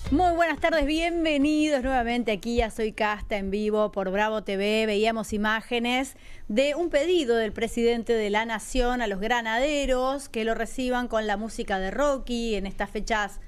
Muy buenas tardes, bienvenidos nuevamente aquí a Soy Casta en vivo por Bravo TV. Veíamos imágenes de un pedido del presidente de la Nación a los granaderos que lo reciban con la música de Rocky en estas fechas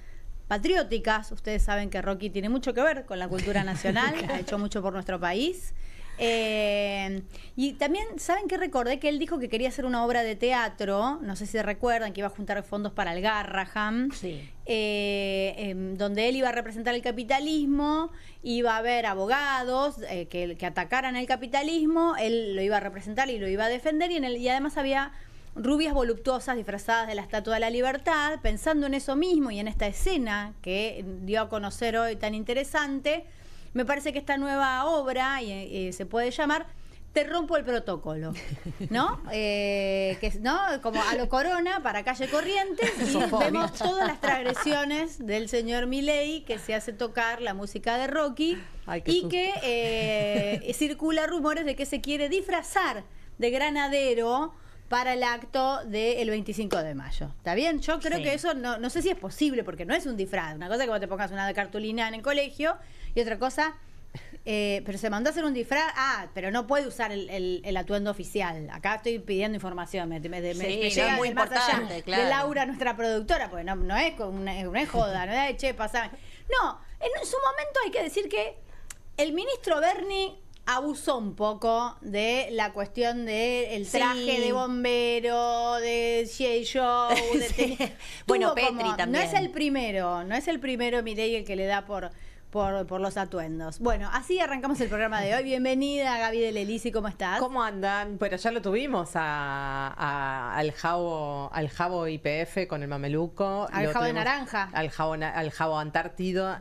patrióticas. Ustedes saben que Rocky tiene mucho que ver con la cultura nacional, ha hecho mucho por nuestro país. Y también, ¿saben qué recordé? Que él dijo que quería hacer una obra de teatro, no sé si recuerdan, que iba a juntar fondos para el Garraham, sí. Donde él iba a representar el capitalismo, iba a haber abogados que atacaran el capitalismo, él lo iba a representar y lo iba a defender, y además había rubias voluptuosas disfrazadas de la Estatua de la Libertad. Pensando en eso mismo y en esta escena que dio a conocer hoy tan interesante, me parece que esta nueva obra se puede llamar Te rompo el protocolo, ¿no? ¿No? Como a lo Corona para Calle Corrientes, y vemos todas las transgresiones del señor Milei, que se hace tocar la música de Rocky. Ay, y que circula rumores de que se quiere disfrazar de granadero para el acto del 25 de mayo. ¿Está bien? Yo creo que eso no sé si es posible, porque no es un disfraz. Una cosa es que vos te pongas una cartulina en el colegio, y otra cosa, pero se mandó a hacer un disfraz. Pero no puede usar el atuendo oficial. Acá estoy pidiendo información. Me llega muy más allá importante, claro. de Laura, nuestra productora, porque no es joda, no es che, pasame. No, en su momento hay que decir que el ministro Berni abusó un poco de la cuestión del traje de bombero, de G.I. Joe. Bueno, Petri también. No es el primero Milei el que le da por los atuendos. Bueno, así arrancamos el programa de hoy. Bienvenida, Gaby de Lelisi, ¿cómo estás? ¿Cómo andan? Pero ya lo tuvimos al Jabo YPF con el mameluco. Al Jabo de naranja. Al Jabo Antártico.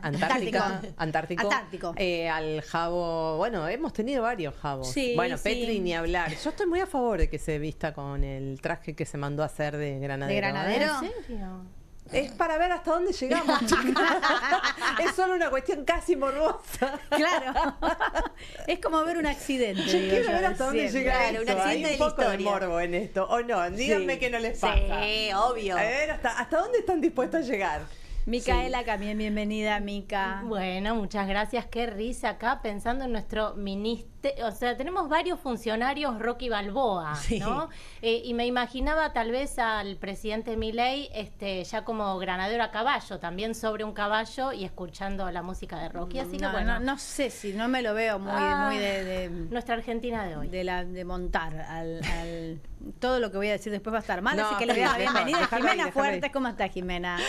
Al Jabo, bueno, hemos tenido varios Jabos. Sí, bueno, sí. Petri ni hablar. Yo estoy muy a favor de que se vista con el traje que se mandó a hacer de granadero. ¿De granadero? ¿En serio? Es para ver hasta dónde llegamos, chicas. Es solo una cuestión casi morbosa. Claro. Es como ver un accidente. Yo quiero ver hasta dónde llega Claro, esto. un accidente Hay de un la poco de historia. morbo en esto, ¿o no? Díganme que no les pasa. Sí, obvio. A ver, ¿hasta dónde están dispuestos a llegar? Micaela también, bienvenida, Mica. Bueno, muchas gracias. Qué risa acá pensando en nuestro ministerio. O sea, tenemos varios funcionarios Rocky Balboa, Sí. ¿no? Y me imaginaba tal vez al presidente Milei ya como granadero a caballo, también sobre un caballo y escuchando la música de Rocky. Así que bueno, no sé si no me lo veo muy de nuestra Argentina de hoy. de montar al todo lo que voy a decir después va a estar mal, No, así que le doy la no, bienvenida. déjalo Jimena ahí. Fuertes, ¿cómo estás, Jimena?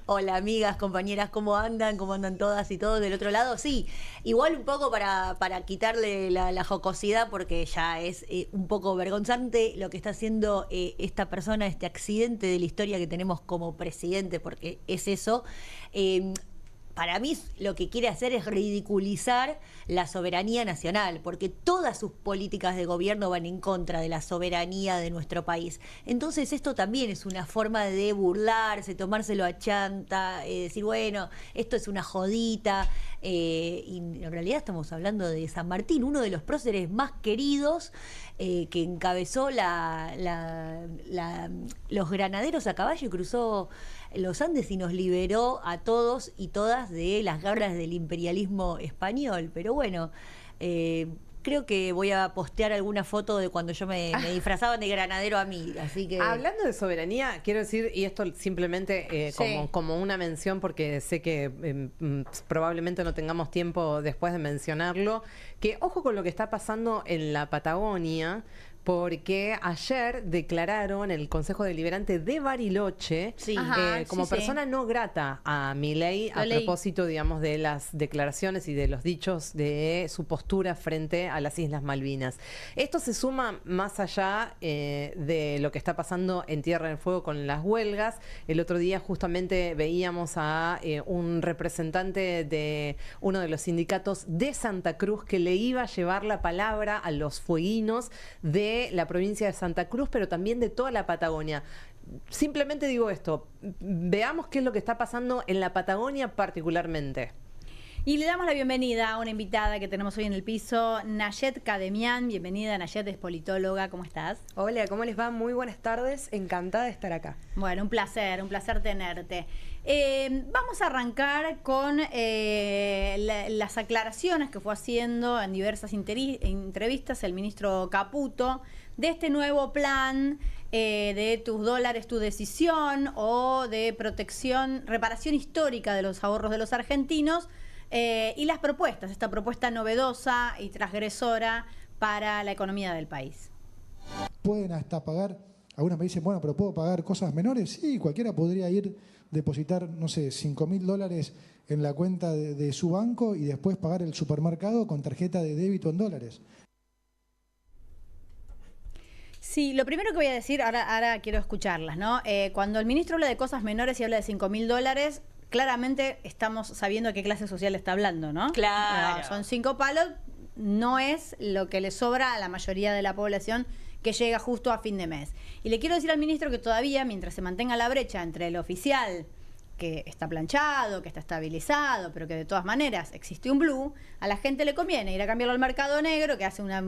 Hola, amigas, compañeras, ¿cómo andan? ¿Cómo andan todas y todos del otro lado? Sí, igual un poco para quitarle la jocosidad, porque ya es un poco vergonzante lo que está haciendo esta persona, este accidente de la historia que tenemos como presidente, porque es eso. Para mí lo que quiere hacer es ridiculizar la soberanía nacional, porque todas sus políticas de gobierno van en contra de la soberanía de nuestro país. Entonces esto también es una forma de burlarse, tomárselo a chanta, decir, bueno, esto es una jodita. Y en realidad estamos hablando de San Martín, uno de los próceres más queridos, que encabezó los granaderos a caballo y cruzó los Andes y nos liberó a todos y todas de las garras del imperialismo español. Pero bueno, creo que voy a postear alguna foto de cuando yo me disfrazaban de granadero a mí, así que... Hablando de soberanía, quiero decir, y esto simplemente Sí. como una mención, porque sé que probablemente no tengamos tiempo después de mencionarlo, que ojo con lo que está pasando en la Patagonia, porque ayer declararon el Consejo Deliberante de Bariloche Sí. Ajá, como sí, persona no grata a Milei a leí. propósito, digamos, de las declaraciones y de los dichos de su postura frente a las Islas Malvinas. Esto se suma más allá de lo que está pasando en Tierra del Fuego con las huelgas. El otro día justamente veíamos a un representante de uno de los sindicatos de Santa Cruz que le iba a llevar la palabra a los fueguinos de la provincia de Santa Cruz, pero también de toda la Patagonia. Simplemente digo esto, veamos qué es lo que está pasando en la Patagonia particularmente. Y le damos la bienvenida a una invitada que tenemos hoy en el piso, Nayet Kademian. Bienvenida, Nayet, es politóloga. ¿Cómo estás? Hola, ¿cómo les va? Muy buenas tardes. Encantada de estar acá. Bueno, un placer tenerte. Vamos a arrancar con las aclaraciones que fue haciendo en diversas entrevistas el ministro Caputo de este nuevo plan de tus dólares, tu decisión, o de reparación histórica de los ahorros de los argentinos, y las propuestas, esta propuesta novedosa y transgresora para la economía del país. Pueden hasta pagar, algunos me dicen, bueno, pero ¿puedo pagar cosas menores? Sí, cualquiera podría ir, depositar, no sé, $5.000 en la cuenta de su banco y después pagar el supermercado con tarjeta de débito en dólares. Sí, lo primero que voy a decir, ahora quiero escucharlas, ¿no? Cuando el ministro habla de cosas menores y habla de $5.000, claramente estamos sabiendo a qué clase social está hablando, ¿no? Claro. No, son 5 palos, no es lo que le sobra a la mayoría de la población que llega justo a fin de mes. Y le quiero decir al ministro que todavía, mientras se mantenga la brecha entre el oficial, que está planchado, que está estabilizado, pero que de todas maneras existe un blue, a la gente le conviene ir a cambiarlo al mercado negro, que hace una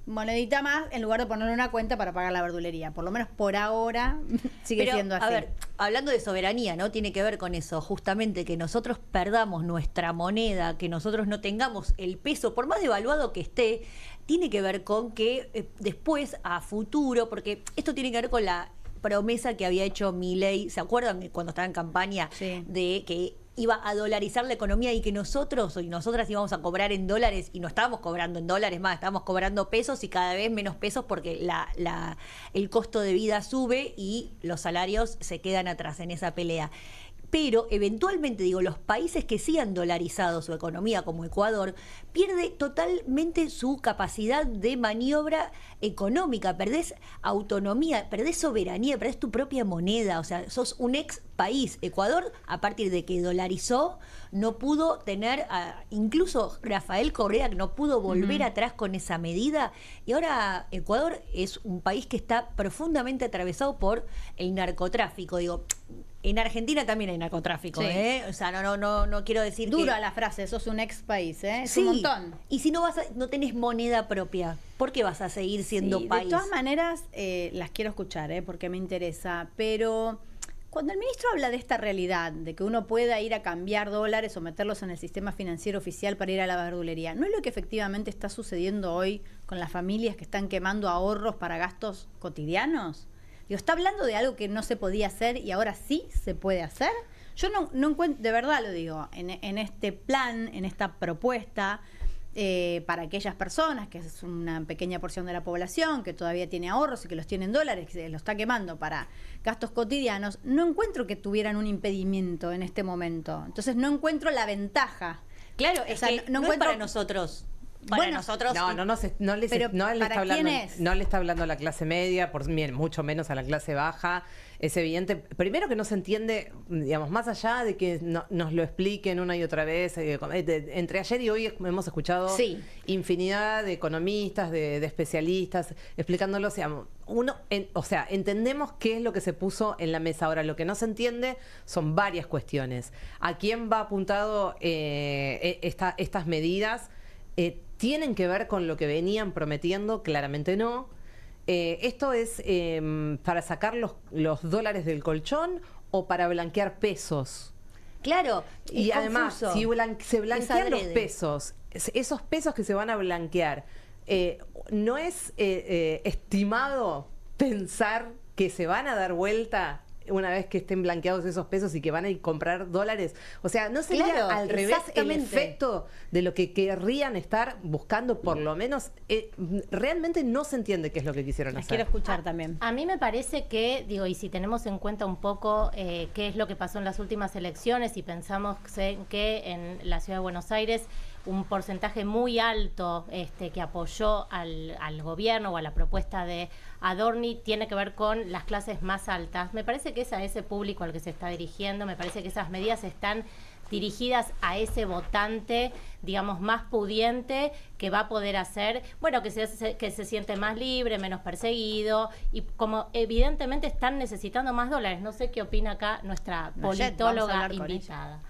monedita más, en lugar de ponerle una cuenta para pagar la verdulería. Por lo menos por ahora sigue siendo así. A ver, hablando de soberanía, ¿no? Tiene que ver con eso, justamente, que nosotros perdamos nuestra moneda, que nosotros no tengamos el peso, por más devaluado que esté, tiene que ver con que después, a futuro, porque esto tiene que ver con la promesa que había hecho Milei, ¿se acuerdan cuando estaba en campaña? Sí. De que iba a dolarizar la economía y que nosotros y nosotras íbamos a cobrar en dólares, y no estábamos cobrando en dólares más, estábamos cobrando pesos, y cada vez menos pesos porque el costo de vida sube y los salarios se quedan atrás en esa pelea. Pero eventualmente, digo, los países que sí han dolarizado su economía, como Ecuador, pierde totalmente su capacidad de maniobra económica, perdés autonomía, perdés soberanía, perdés tu propia moneda, o sea, sos un ex país. Ecuador, a partir de que dolarizó, no pudo tener, incluso Rafael Correa no pudo volver atrás con esa medida, y ahora Ecuador es un país que está profundamente atravesado por el narcotráfico. Digo, en Argentina también hay narcotráfico, Sí. O sea, no quiero decir Dura que... la frase, sos un ex país, ¿eh? Es Sí, un montón. y si no tenés moneda propia, ¿por qué vas a seguir siendo Sí, país? de todas maneras, las quiero escuchar, porque me interesa, pero cuando el ministro habla de esta realidad, de que uno pueda ir a cambiar dólares o meterlos en el sistema financiero oficial para ir a la verdulería, ¿no es lo que efectivamente está sucediendo hoy con las familias que están quemando ahorros para gastos cotidianos? Digo, ¿está hablando de algo que no se podía hacer y ahora sí se puede hacer? Yo no encuentro, de verdad lo digo, en este plan, en esta propuesta, para aquellas personas, que es una pequeña porción de la población que todavía tiene ahorros y que los tiene en dólares, que se los está quemando para gastos cotidianos, no encuentro que tuvieran un impedimento en este momento. Entonces no encuentro la ventaja. Claro, O es sea, que no no es encuentro... para nosotros. Para Bueno, nosotros... No le Pero, está ¿para hablando, quién es? no le está hablando a la clase media, mucho menos a la clase baja. Es evidente, primero, que no se entiende, digamos, más allá de que nos lo expliquen una y otra vez. Entre ayer y hoy hemos escuchado Sí. infinidad de economistas, de especialistas, explicándolo. O sea, entendemos qué es lo que se puso en la mesa. Ahora, lo que no se entiende son varias cuestiones. ¿A quién va apuntado estas medidas? ¿Tienen que ver con lo que venían prometiendo? Claramente no. ¿Esto es para sacar los dólares del colchón o para blanquear pesos? Claro, Y es además, confuso. si se blanquean los adrede. pesos, esos pesos que se van a blanquear, ¿no es estimado pensar que se van a dar vuelta una vez que estén blanqueados esos pesos y que van a ir a comprar dólares? O sea, ¿no sería Claro, al revés el exactamente. efecto de lo que querrían estar buscando? Por lo menos, realmente no se entiende qué es lo que quisieron Las hacer. quiero escuchar también. A mí me parece que, digo, y si tenemos en cuenta un poco qué es lo que pasó en las últimas elecciones, y pensamos que en la ciudad de Buenos Aires un porcentaje muy alto que apoyó al gobierno o a la propuesta de Adorni tiene que ver con las clases más altas. Me parece que es a ese público al que se está dirigiendo, me parece que esas medidas están dirigidas a ese votante, digamos, más pudiente, que va a poder hacer, bueno, que se siente más libre, menos perseguido, y como evidentemente están necesitando más dólares. No sé qué opina acá nuestra Nayet, vamos a politóloga hablar con invitada.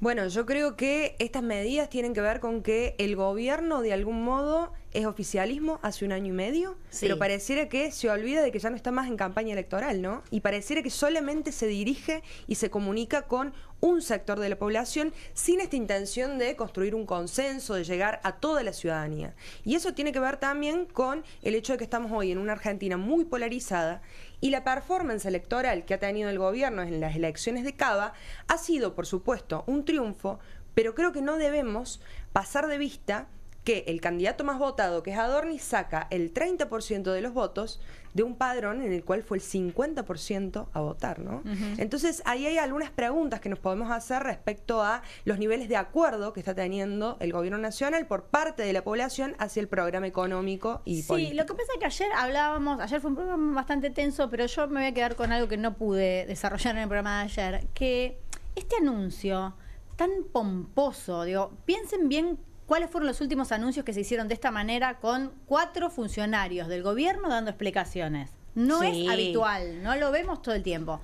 Bueno, yo creo que estas medidas tienen que ver con que el gobierno de algún modo es oficialismo hace 1 año y medio, Sí. pero pareciera que se olvida de que ya no está más en campaña electoral, ¿no? Y pareciera que solamente se dirige y se comunica con un sector de la población sin esta intención de construir un consenso, de llegar a toda la ciudadanía. Y eso tiene que ver también con el hecho de que estamos hoy en una Argentina muy polarizada y la performance electoral que ha tenido el gobierno en las elecciones de Cava ha sido, por supuesto, un triunfo, pero creo que no debemos pasar de vista que el candidato más votado, que es Adorni, saca el 30% de los votos de un padrón en el cual fue el 50% a votar, ¿no? Entonces, ahí hay algunas preguntas que nos podemos hacer respecto a los niveles de acuerdo que está teniendo el gobierno nacional por parte de la población hacia el programa económico y político. Sí, lo que pasa es que ayer fue un programa bastante tenso, pero yo me voy a quedar con algo que no pude desarrollar en el programa de ayer, que este anuncio tan pomposo, digo, piensen bien cuáles fueron los últimos anuncios que se hicieron de esta manera con 4 funcionarios del gobierno dando explicaciones. No Sí. es habitual, no lo vemos todo el tiempo.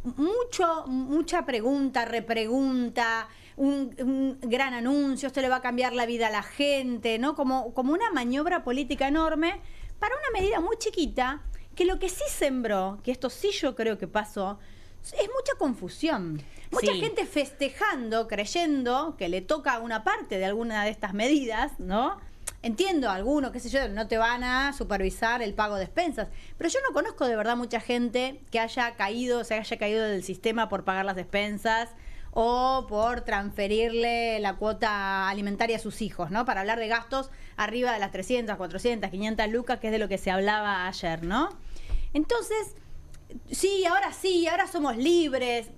Mucha pregunta, repregunta, un gran anuncio, esto le va a cambiar la vida a la gente, ¿no? Como una maniobra política enorme para una medida muy chiquita, que lo que sí sembró, que esto sí yo creo que pasó, es mucha confusión. Mucha Sí. gente festejando, creyendo que le toca una parte de alguna de estas medidas, ¿no? Entiendo, algunos, qué sé yo, no te van a supervisar el pago de expensas, pero yo no conozco de verdad mucha gente que se haya caído del sistema por pagar las expensas o por transferirle la cuota alimentaria a sus hijos, ¿no? Para hablar de gastos arriba de las 300, 400, 500 lucas, que es de lo que se hablaba ayer, ¿no? Entonces, sí, ahora somos libres.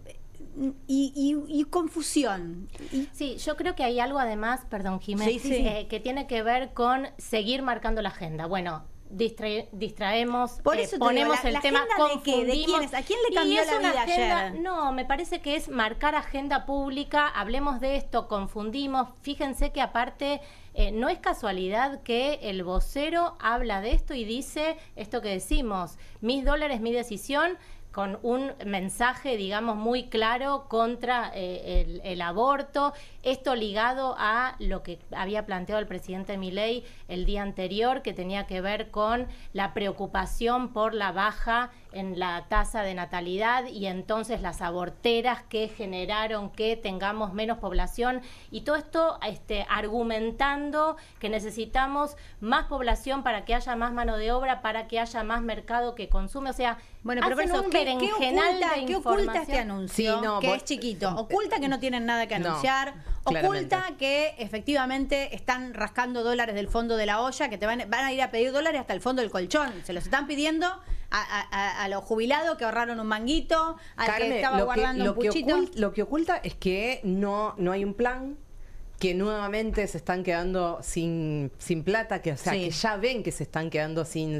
Y confusión. Sí, yo creo que hay algo además, perdón, Jiménez, Sí, sí. que tiene que ver con seguir marcando la agenda. Bueno, distraemos, Por eso te ponemos digo, el la tema, agenda de qué, de confundimos. quién es, ¿a quién le Y cambió es la una vida agenda- ayer? No, me parece que es marcar agenda pública, hablemos de esto, confundimos. Fíjense que aparte no es casualidad que el vocero habla de esto y dice esto que decimos, mis dólares, mi decisión, con un mensaje, digamos, muy claro contra el aborto. Esto ligado a lo que había planteado el presidente Milei el día anterior, que tenía que ver con la preocupación por la baja en la tasa de natalidad y entonces las aborteras que generaron que tengamos menos población. Y todo esto argumentando que necesitamos más población para que haya más mano de obra, para que haya más mercado que consume. O sea, Bueno, pero por hacen eso, un ¿qué berenjenal de ¿qué oculta este información? anuncio? Sí, no, que vos- es chiquito. Oculta que no tienen nada que No, anunciar. claramente. Oculta que efectivamente están rascando dólares del fondo de la olla, que van a ir a pedir dólares hasta el fondo del colchón. Se los están pidiendo a los jubilados que ahorraron un manguito, al Carmen, que estaba guardando un puchito. Lo que oculta es que no hay un plan, que nuevamente se están quedando sin plata, que o sea, Sí. que ya ven que se están quedando sin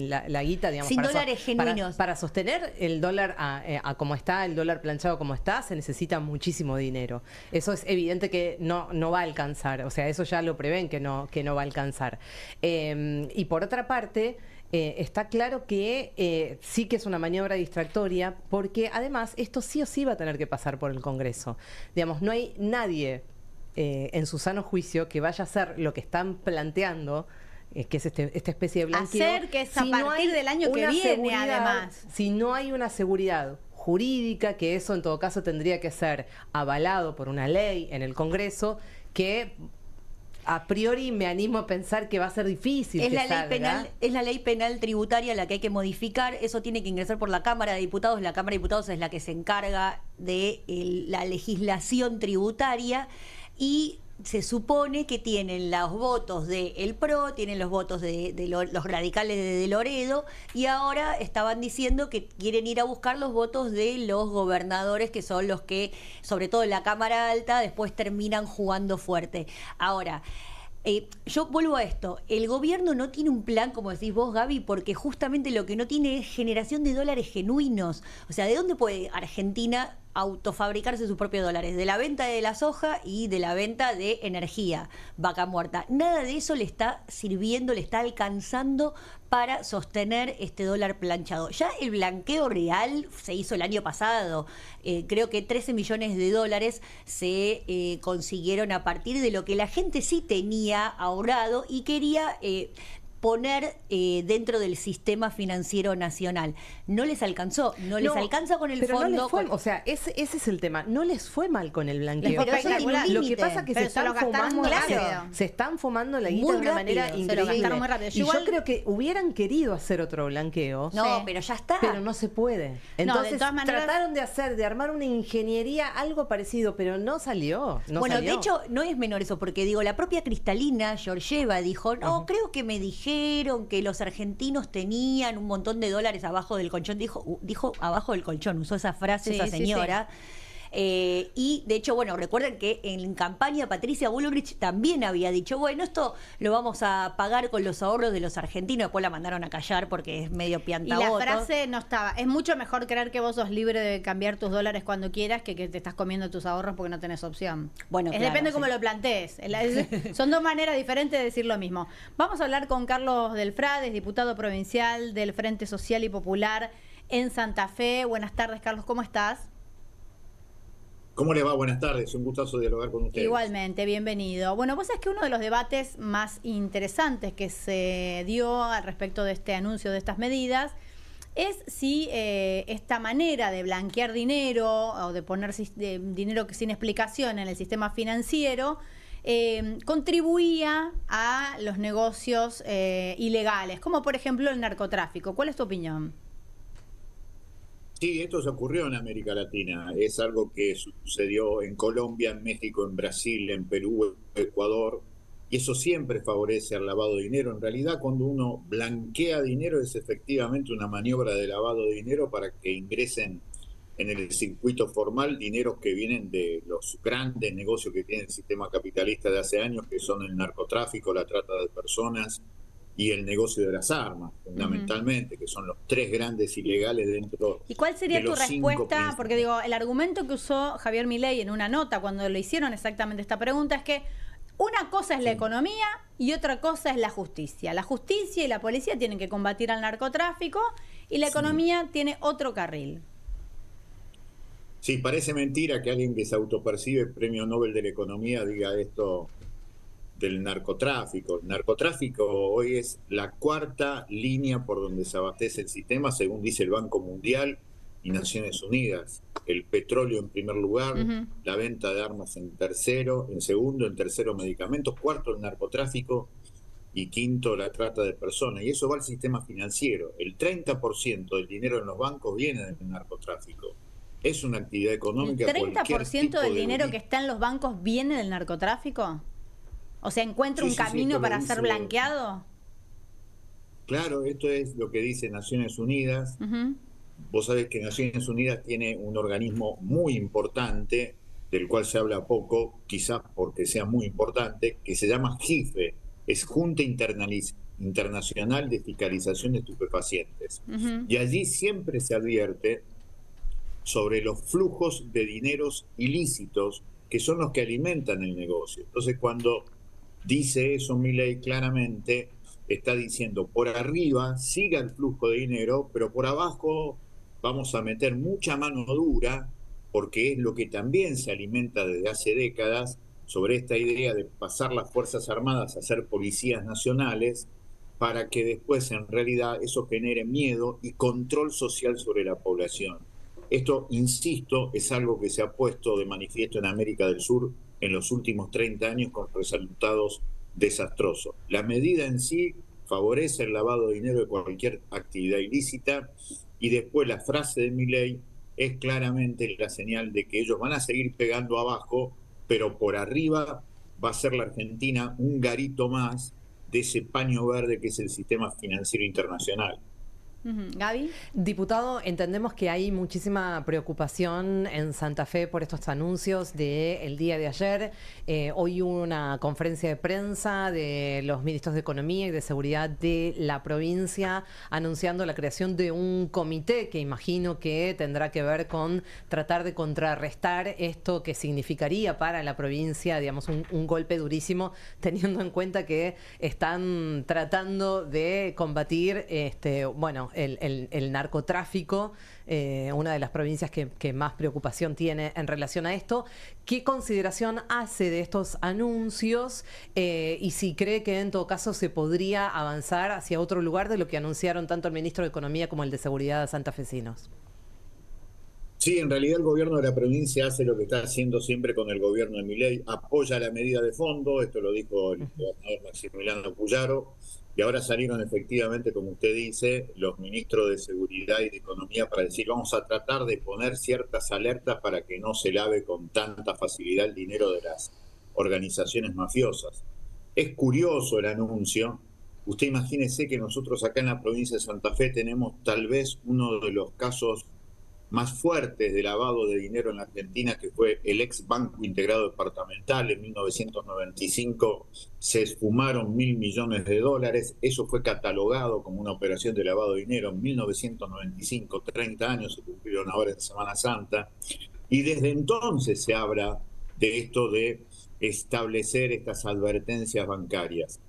la guita, digamos. Sin para dólares genuinos. Para sostener el dólar a como está, el dólar planchado como está, se necesita muchísimo dinero. Eso es evidente que no va a alcanzar, o sea, eso ya lo prevén que no va a alcanzar. Y por otra parte, está claro que sí que es una maniobra distractoria, porque además esto sí o sí va a tener que pasar por el Congreso. Digamos, no hay nadie en su sano juicio que vaya a hacer lo que están planteando, que es esta especie de blanqueo. Hacer que es a si no partir hay del año que una viene, seguridad, además. Si no hay una seguridad jurídica, que eso en todo caso tendría que ser avalado por una ley en el Congreso, que a priori me animo a pensar que va a ser difícil Es que la ley salga. penal, es la ley penal tributaria la que hay que modificar. Eso tiene que ingresar por la Cámara de Diputados. La Cámara de Diputados es la que se encarga de la legislación tributaria y se supone que tienen los votos del PRO, tienen los votos de los radicales de Loredo, y ahora estaban diciendo que quieren ir a buscar los votos de los gobernadores, que son los que, sobre todo en la Cámara Alta, después terminan jugando fuerte. Ahora, yo vuelvo a esto, el gobierno no tiene un plan, como decís vos, Gaby, porque justamente lo que no tiene es generación de dólares genuinos. O sea, ¿de dónde puede Argentina autofabricarse sus propios dólares, de la venta de la soja y de la venta de energía, vaca muerta. Nada de eso le está sirviendo, le está alcanzando para sostener este dólar planchado. Ya el blanqueo real se hizo el año pasado. Creo que 13 millones de dólares se consiguieron a partir de lo que la gente sí tenía ahorrado y quería poner dentro del sistema financiero nacional. No les alcanzó, no les alcanza con el pero fondo. No les fue, o sea, ese es el tema. No les fue mal con el blanqueo. Pero eso tiene un Lo que límite. pasa es que Pero se están lo gastaron fumando, muy rápido. se están fumando la guita Muy de una manera rápido. Se lo increíble. gastaron muy rápido. Y Igual- yo creo que hubieran querido hacer otro blanqueo. No, Sí. pero ya está. Pero no se puede. Entonces de todas maneras- trataron de armar una ingeniería, algo parecido, pero no salió. No bueno, salió. de hecho, no es menor eso, porque digo, la propia Cristalina Georgieva dijo, no, creo que me dijeron que los argentinos tenían un montón de dólares abajo del colchón. Dijo abajo del colchón, usó esa frase Sí, esa sí, señora. Y de hecho, bueno, recuerden que en campaña Patricia Bullrich también había dicho, bueno, esto lo vamos a pagar con los ahorros de los argentinos. Después la mandaron a callar porque es medio Y la piantaboto. frase no estaba. Es mucho mejor creer que vos sos libre de cambiar tus dólares cuando quieras que te estás comiendo tus ahorros porque no tenés opción. Bueno, claro, depende sí. cómo lo plantees. Son dos maneras diferentes de decir lo mismo. Vamos a hablar con Carlos Delfrades, diputado provincial del Frente Social y Popular en Santa Fe. Buenas tardes, Carlos, ¿cómo estás? ¿Cómo les va? Buenas tardes, un gustazo dialogar con ustedes. Igualmente, bienvenido. Bueno, vos sabés que uno de los debates más interesantes que se dio al respecto de este anuncio de estas medidas es si esta manera de blanquear dinero o de poner dinero sin explicación en el sistema financiero contribuía a los negocios ilegales, como por ejemplo el narcotráfico. ¿Cuál es tu opinión? Sí, esto se ocurrió en América Latina. Es algo que sucedió en Colombia, en México, en Brasil, en Perú, Ecuador. Y eso siempre favorece al lavado de dinero. En realidad, cuando uno blanquea dinero, es efectivamente una maniobra de lavado de dinero para que ingresen en el circuito formal dineros que vienen de los grandes negocios que tiene el sistema capitalista de hace años, que son el narcotráfico, la trata de personas y el negocio de las armas, fundamentalmente, que son los tres grandes ilegales dentro. ¿Y cuál sería de tu los cinco respuesta? principales. Porque digo, el argumento que usó Javier Milei en una nota cuando le hicieron exactamente esta pregunta es que una cosa es la economía y otra cosa es la justicia. La justicia y la policía tienen que combatir al narcotráfico y la economía tiene otro carril. Sí, parece mentira que alguien que se autopercibe premio Nobel de la Economía diga esto del narcotráfico. El narcotráfico hoy es la cuarta línea por donde se abastece el sistema, según dice el Banco Mundial y Naciones Unidas. El petróleo en primer lugar, la venta de armas en tercero, en segundo, en tercero medicamentos, cuarto el narcotráfico y quinto la trata de personas. Y eso va al sistema financiero. El 30% del dinero en los bancos viene del narcotráfico. Es una actividad económica. ¿El 30% del dinero que está está en los bancos viene del narcotráfico? O sea, ¿encuentra un camino esto para lo ser dice- blanqueado? Claro, esto es lo que dice Naciones Unidas. Vos sabés que Naciones Unidas tiene un organismo muy importante, del cual se habla poco, quizás porque sea muy importante, que se llama JIFE, es Junta Internacional de Fiscalización de Estupefacientes. Y allí siempre se advierte sobre los flujos de dineros ilícitos que son los que alimentan el negocio. Entonces, cuando dice eso Milei claramente, está diciendo, por arriba siga el flujo de dinero, pero por abajo vamos a meter mucha mano dura, porque es lo que también se alimenta desde hace décadas sobre esta idea de pasar las Fuerzas Armadas a ser policías nacionales, para que después en realidad eso genere miedo y control social sobre la población. Esto, insisto, es algo que se ha puesto de manifiesto en América del Sur en los últimos 30 años con resultados desastrosos. La medida en sí favorece el lavado de dinero de cualquier actividad ilícita y después la frase de Milei es claramente la señal de que ellos van a seguir pegando abajo, pero por arriba va a ser la Argentina un garito más de ese paño verde que es el sistema financiero internacional. Gaby. Diputado, entendemos que hay muchísima preocupación en Santa Fe por estos anuncios del día de ayer. Hoy hubo una conferencia de prensa de los ministros de Economía y de Seguridad de la provincia anunciando la creación de un comité que imagino que tendrá que ver con tratar de contrarrestar esto que significaría para la provincia, digamos, un golpe durísimo, teniendo en cuenta que están tratando de combatir, el narcotráfico, una de las provincias que más preocupación tiene en relación a esto. ¿Qué consideración hace de estos anuncios y si cree que en todo caso se podría avanzar hacia otro lugar de lo que anunciaron tanto el ministro de Economía como el de Seguridad santafesinos? Sí, en realidad el gobierno de la provincia hace lo que está haciendo siempre con el gobierno de Milei, apoya la medida de fondo, esto lo dijo el gobernador Maximiliano Puyaro, y ahora salieron efectivamente, como usted dice, los ministros de Seguridad y de Economía para decir vamos a tratar de poner ciertas alertas para que no se lave con tanta facilidad el dinero de las organizaciones mafiosas. Es curioso el anuncio. Usted imagínese que nosotros acá en la provincia de Santa Fe tenemos tal vez uno de los casos más fuertes de lavado de dinero en la Argentina, que fue el ex Banco Integrado Departamental. En 1995 se esfumaron $1.000 millones. Eso fue catalogado como una operación de lavado de dinero en 1995. 30 años se cumplieron ahora en Semana Santa. Y desde entonces se habla de esto de establecer estas advertencias bancarias.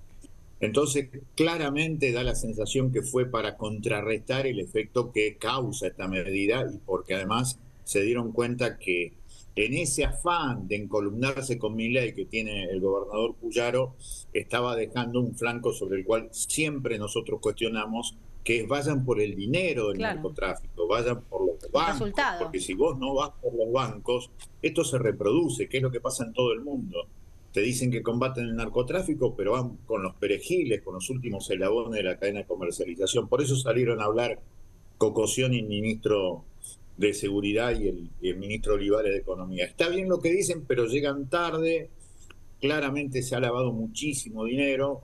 Entonces, claramente da la sensación que fue para contrarrestar el efecto que causa esta medida y porque además se dieron cuenta que en ese afán de encolumnarse con Milei que tiene el gobernador Puyaro, estaba dejando un flanco sobre el cual siempre nosotros cuestionamos, que es vayan por el dinero del narcotráfico, vayan por los bancos, porque si vos no vas por los bancos, esto se reproduce, que es lo que pasa en todo el mundo. Te dicen que combaten el narcotráfico, pero van con los perejiles, con los últimos eslabones de la cadena de comercialización. Por eso salieron a hablar Cocosioni, el ministro de Seguridad, y el ministro Olivares de Economía. Está bien lo que dicen, pero llegan tarde. Claramente se ha lavado muchísimo dinero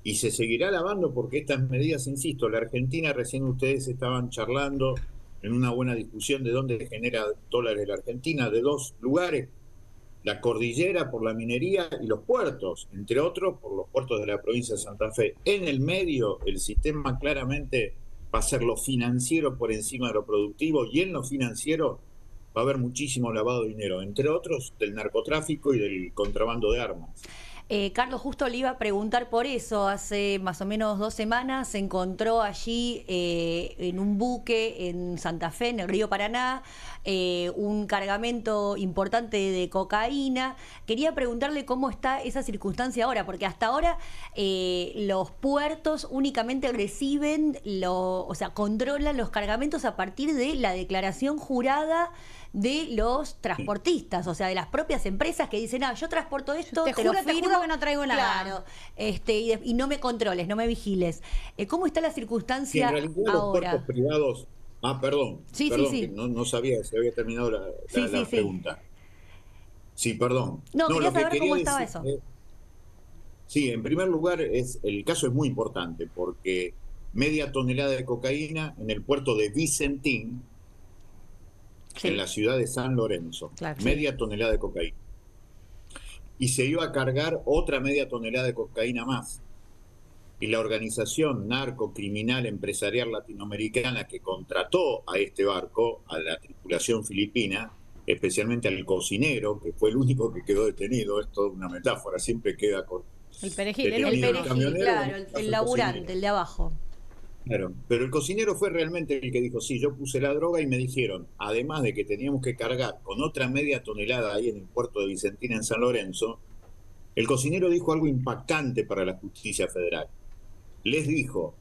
y se seguirá lavando porque estas medidas, insisto, la Argentina, recién ustedes estaban charlando en una buena discusión de dónde genera dólares la Argentina, de dos lugares: la cordillera por la minería y los puertos, entre otros por los puertos de la provincia de Santa Fe. En el medio, el sistema claramente va a ser lo financiero por encima de lo productivo, y en lo financiero va a haber muchísimo lavado de dinero, entre otros del narcotráfico y del contrabando de armas. Carlos, justo le iba a preguntar por eso. Hace más o menos 2 semanas se encontró allí en un buque en Santa Fe, en el río Paraná, un cargamento importante de cocaína. Quería preguntarle cómo está esa circunstancia ahora, porque hasta ahora los puertos únicamente reciben, controlan los cargamentos a partir de la declaración jurada de los transportistas, o sea, de las propias empresas que dicen, yo transporto esto, te lo firmo que no traigo nada. Claro, y no me controles, no me vigiles. ¿Cómo está la circunstancia en realidad ahora? Los puertos privados... perdón, sí. que no sabía, se había terminado la pregunta. Sí, perdón. No, quería lo que saber cómo estaba eso. Sí, en primer lugar, el caso es muy importante porque media tonelada de cocaína en el puerto de Vicentín, en la ciudad de San Lorenzo, media tonelada de cocaína. Y se iba a cargar otra media tonelada de cocaína más. Y la organización narcocriminal empresarial latinoamericana que contrató a este barco, a la tripulación filipina, especialmente al cocinero, que fue el único que quedó detenido, es toda una metáfora, siempre queda con... El perejil, claro, el laburante, el de abajo. Claro, pero el cocinero fue realmente el que dijo, sí, yo puse la droga y me dijeron, además de que teníamos que cargar con otra media tonelada ahí en el puerto de Vicentina en San Lorenzo, el cocinero dijo algo impactante para la justicia federal. Les dijo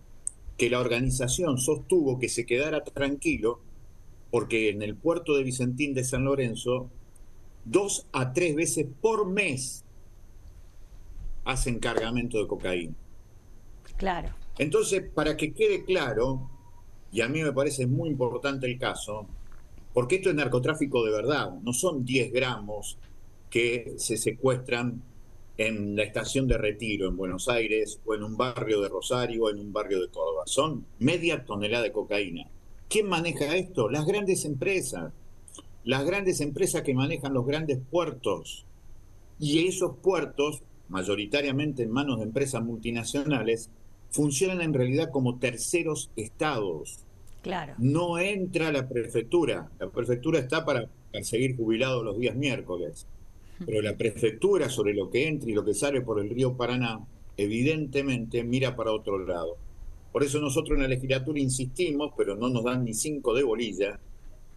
que la organización sostuvo que se quedara tranquilo porque en el puerto de Vicentín de San Lorenzo 2 a 3 veces por mes hacen cargamento de cocaína. Claro. Entonces, para que quede claro, y a mí me parece muy importante el caso, porque esto es narcotráfico de verdad, no son 10 gramos que se secuestran en la estación de Retiro en Buenos Aires, o en un barrio de Rosario, o en un barrio de Córdoba. Son media tonelada de cocaína. ¿Quién maneja esto? Las grandes empresas. Las grandes empresas que manejan los grandes puertos. Y esos puertos, mayoritariamente en manos de empresas multinacionales, funcionan en realidad como terceros estados. Claro. No entra la prefectura. La prefectura está para perseguir jubilados los días miércoles. Pero la prefectura, sobre lo que entra y lo que sale por el río Paraná, evidentemente mira para otro lado. Por eso nosotros en la legislatura insistimos, pero no nos dan ni 5 de bolilla,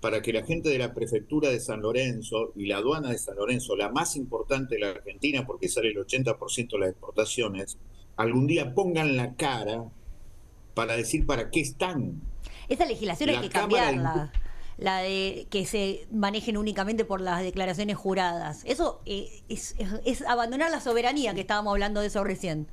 para que la gente de la prefectura de San Lorenzo y la aduana de San Lorenzo, la más importante de la Argentina, porque sale el 80% de las exportaciones, algún día pongan la cara para decir para qué están. Esa legislación hay La que Cámara de cambiarla. La de que se manejen únicamente por las declaraciones juradas. Eso es abandonar la soberanía, que estábamos hablando de eso recién.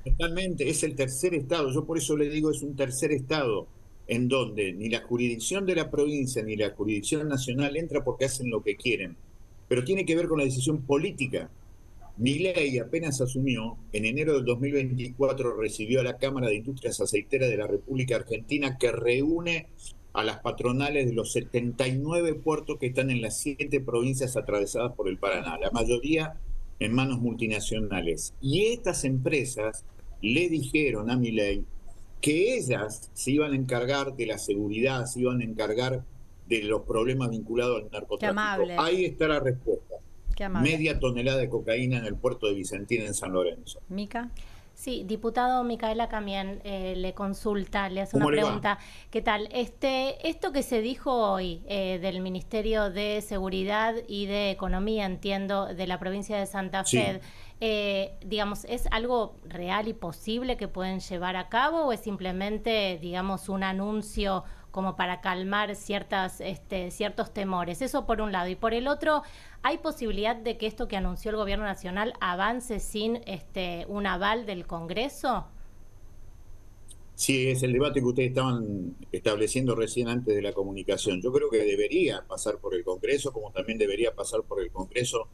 Totalmente, es el tercer estado. Yo por eso le digo es un tercer estado, en donde ni la jurisdicción de la provincia ni la jurisdicción nacional entra porque hacen lo que quieren. Pero tiene que ver con la decisión política. Milei apenas asumió, en enero del 2024 recibió a la Cámara de Industrias Aceiteras de la República Argentina, que reúne a las patronales de los 79 puertos que están en las 7 provincias atravesadas por el Paraná, la mayoría en manos multinacionales. Y estas empresas le dijeron a Milei que ellas se iban a encargar de la seguridad, se iban a encargar de los problemas vinculados al narcotráfico. Qué amable. Ahí está la respuesta. Qué amable. Media tonelada de cocaína en el puerto de Vicentín en San Lorenzo. Mica. Sí, diputado Micaela Camien le consulta, le hace una ¿Cómo le va? pregunta. ¿Qué tal? Esto que se dijo hoy del Ministerio de Seguridad y de Economía, entiendo, de la provincia de Santa Sí. Fe, digamos, ¿es algo real y posible que pueden llevar a cabo o es simplemente, digamos, un anuncio como para calmar ciertos temores? Eso por un lado. Y por el otro, ¿hay posibilidad de que esto que anunció el Gobierno Nacional avance sin un aval del Congreso? Sí, es el debate que ustedes estaban estableciendo recién antes de la comunicación. Yo creo que debería pasar por el Congreso, como también debería pasar por el Congreso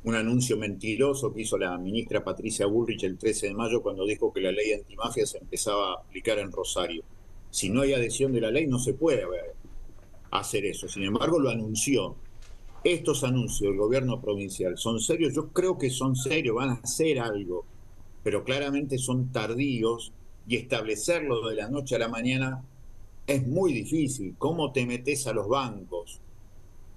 un anuncio mentiroso que hizo la ministra Patricia Bullrich el 13 de mayo cuando dijo que la ley antimafia se empezaba a aplicar en Rosario. Si no hay adhesión de la ley, no se puede hacer eso. Sin embargo, lo anunció. Estos anuncios del gobierno provincial son serios. Yo creo que son serios, van a hacer algo, pero claramente son tardíos y establecerlo de la noche a la mañana es muy difícil. ¿Cómo te metes a los bancos?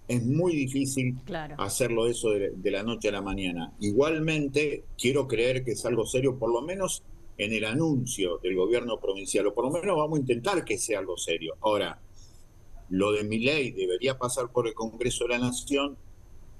Es muy difícil Claro. hacerlo eso de la noche a la mañana. Igualmente, quiero creer que es algo serio, por lo menos en el anuncio del gobierno provincial, o por lo menos vamos a intentar que sea algo serio. Ahora, lo de Milei debería pasar por el Congreso de la Nación,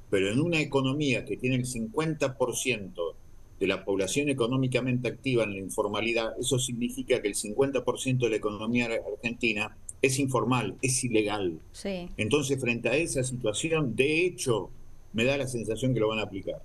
pero en una economía que tiene el 50% de la población económicamente activa en la informalidad, eso significa que el 50% de la economía argentina es informal, es ilegal. Sí. Entonces, frente a esa situación, de hecho, me da la sensación que lo van a aplicar.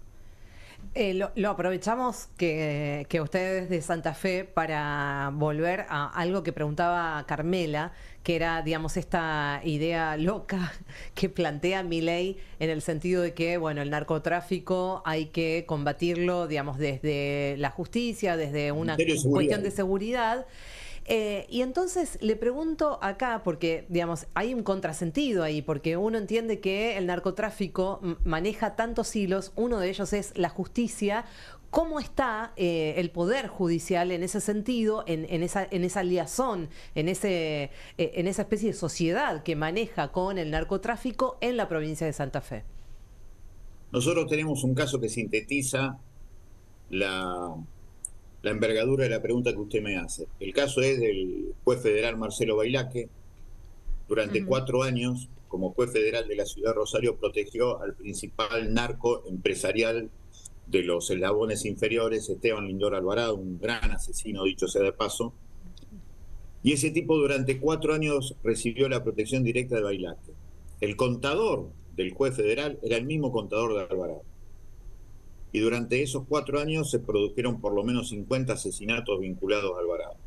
Lo aprovechamos que ustedes de Santa Fe para volver a algo que preguntaba Carmela, que era, digamos, esta idea loca que plantea Milei en el sentido de que, bueno, el narcotráfico hay que combatirlo, digamos, desde la justicia, desde una cuestión de seguridad. Y entonces le pregunto acá, porque, digamos, hay un contrasentido ahí, porque uno entiende que el narcotráfico maneja tantos hilos, uno de ellos es la justicia. ¿Cómo está el Poder Judicial en ese sentido, en esa liazón, en esa especie de sociedad que maneja con el narcotráfico en la provincia de Santa Fe? Nosotros tenemos un caso que sintetiza la envergadura de la pregunta que usted me hace. El caso es del juez federal Marcelo Bailaque. Durante 4 años, como juez federal de la ciudad de Rosario, protegió al principal narco empresarial de los eslabones inferiores, Esteban Lindor Alvarado, un gran asesino, dicho sea de paso. Y ese tipo durante 4 años recibió la protección directa de Bailaque. El contador del juez federal era el mismo contador de Alvarado. Y durante esos 4 años se produjeron por lo menos 50 asesinatos vinculados a Alvarado.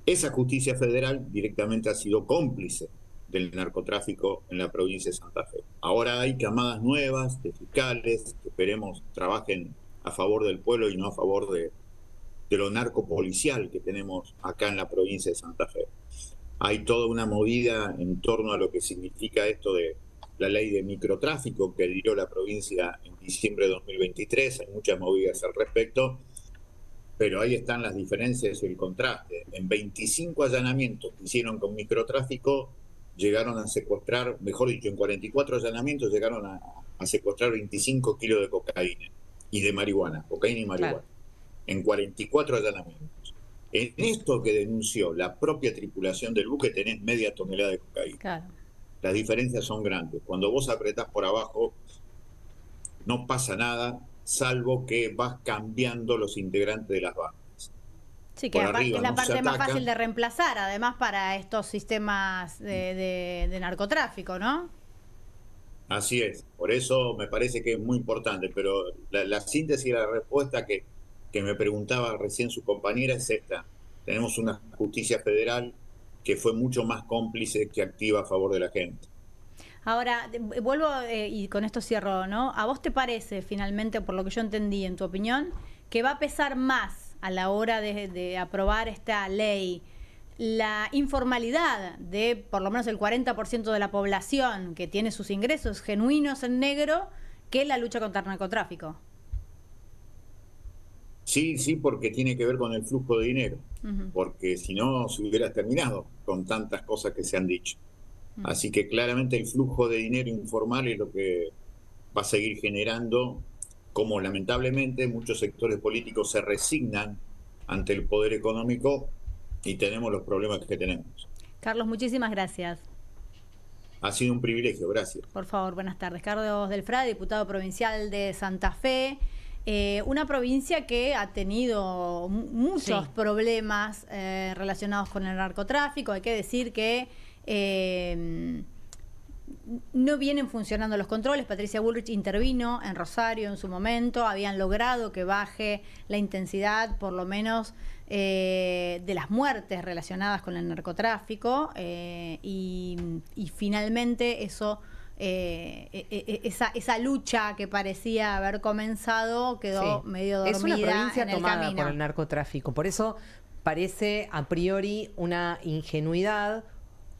Esa justicia federal directamente ha sido cómplice del narcotráfico en la provincia de Santa Fe. Ahora hay camadas nuevas de fiscales que esperemos trabajen a favor del pueblo y no a favor de lo narcopolicial que tenemos acá en la provincia de Santa Fe. Hay toda una movida en torno a lo que significa esto de la ley de microtráfico que dio la provincia en diciembre de 2023. Hay muchas movidas al respecto, pero ahí están las diferencias y el contraste. En 25 allanamientos que hicieron con microtráfico, llegaron a secuestrar, mejor dicho, en 44 allanamientos llegaron a secuestrar 25 kilos de cocaína y de marihuana, cocaína y marihuana, claro, en 44 allanamientos. En esto que denunció la propia tripulación del buque tenés media tonelada de cocaína. Claro. Las diferencias son grandes. Cuando vos apretás por abajo, no pasa nada, salvo que vas cambiando los integrantes de las bandas. Sí, que es la parte más fácil de reemplazar, además, para estos sistemas de narcotráfico, ¿no? Así es. Por eso me parece que es muy importante. Pero la síntesis de la respuesta que me preguntaba recién su compañera es esta. Tenemos una justicia federal que fue mucho más cómplice que activa a favor de la gente. Ahora, vuelvo y con esto cierro, ¿no? ¿A vos te parece, finalmente, por lo que yo entendí, en tu opinión, que va a pesar más a la hora de aprobar esta ley la informalidad de por lo menos el 40% de la población que tiene sus ingresos genuinos en negro que la lucha contra el narcotráfico? Sí, porque tiene que ver con el flujo de dinero, porque si no se hubiera terminado con tantas cosas que se han dicho. Así que claramente el flujo de dinero informal es lo que va a seguir generando, como lamentablemente muchos sectores políticos se resignan ante el poder económico y tenemos los problemas que tenemos. Carlos, muchísimas gracias. Ha sido un privilegio, gracias. Por favor, buenas tardes. Carlos Delfrade, diputado provincial de Santa Fe. Una provincia que ha tenido muchos problemas relacionados con el narcotráfico. Hay que decir que no vienen funcionando los controles. Patricia Bullrich intervino en Rosario en su momento. Habían logrado que baje la intensidad, por lo menos, de las muertes relacionadas con el narcotráfico. Y finalmente eso... esa lucha que parecía haber comenzado quedó medio dormida. Es una provincia en el tomada camino por el narcotráfico, por eso parece a priori una ingenuidad,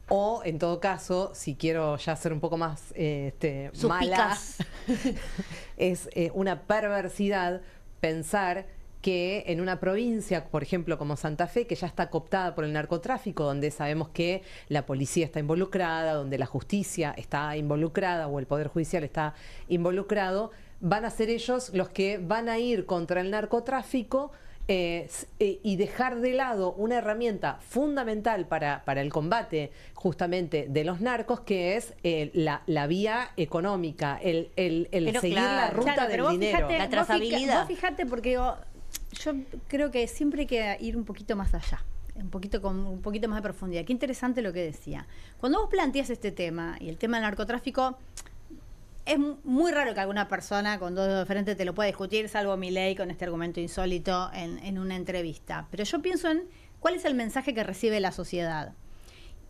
o en todo caso, si quiero ya ser un poco más mala, es una perversidad pensar que en una provincia, por ejemplo, como Santa Fe, que ya está cooptada por el narcotráfico, donde sabemos que la policía está involucrada, donde la justicia está involucrada o el Poder Judicial está involucrado, van a ser ellos los que van a ir contra el narcotráfico y dejar de lado una herramienta fundamental para el combate justamente de los narcos, que es la vía económica, el seguir la ruta del dinero. Fíjate, la trazabilidad. Vos fíjate, porque yo creo que siempre hay que ir un poquito más allá, con un poquito más de profundidad. Qué interesante lo que decía. Cuando vos planteas este tema, y el tema del narcotráfico, es muy raro que alguna persona con dos dedos de frente te lo pueda discutir, salvo Milei con este argumento insólito en una entrevista. Pero yo pienso en cuál es el mensaje que recibe la sociedad.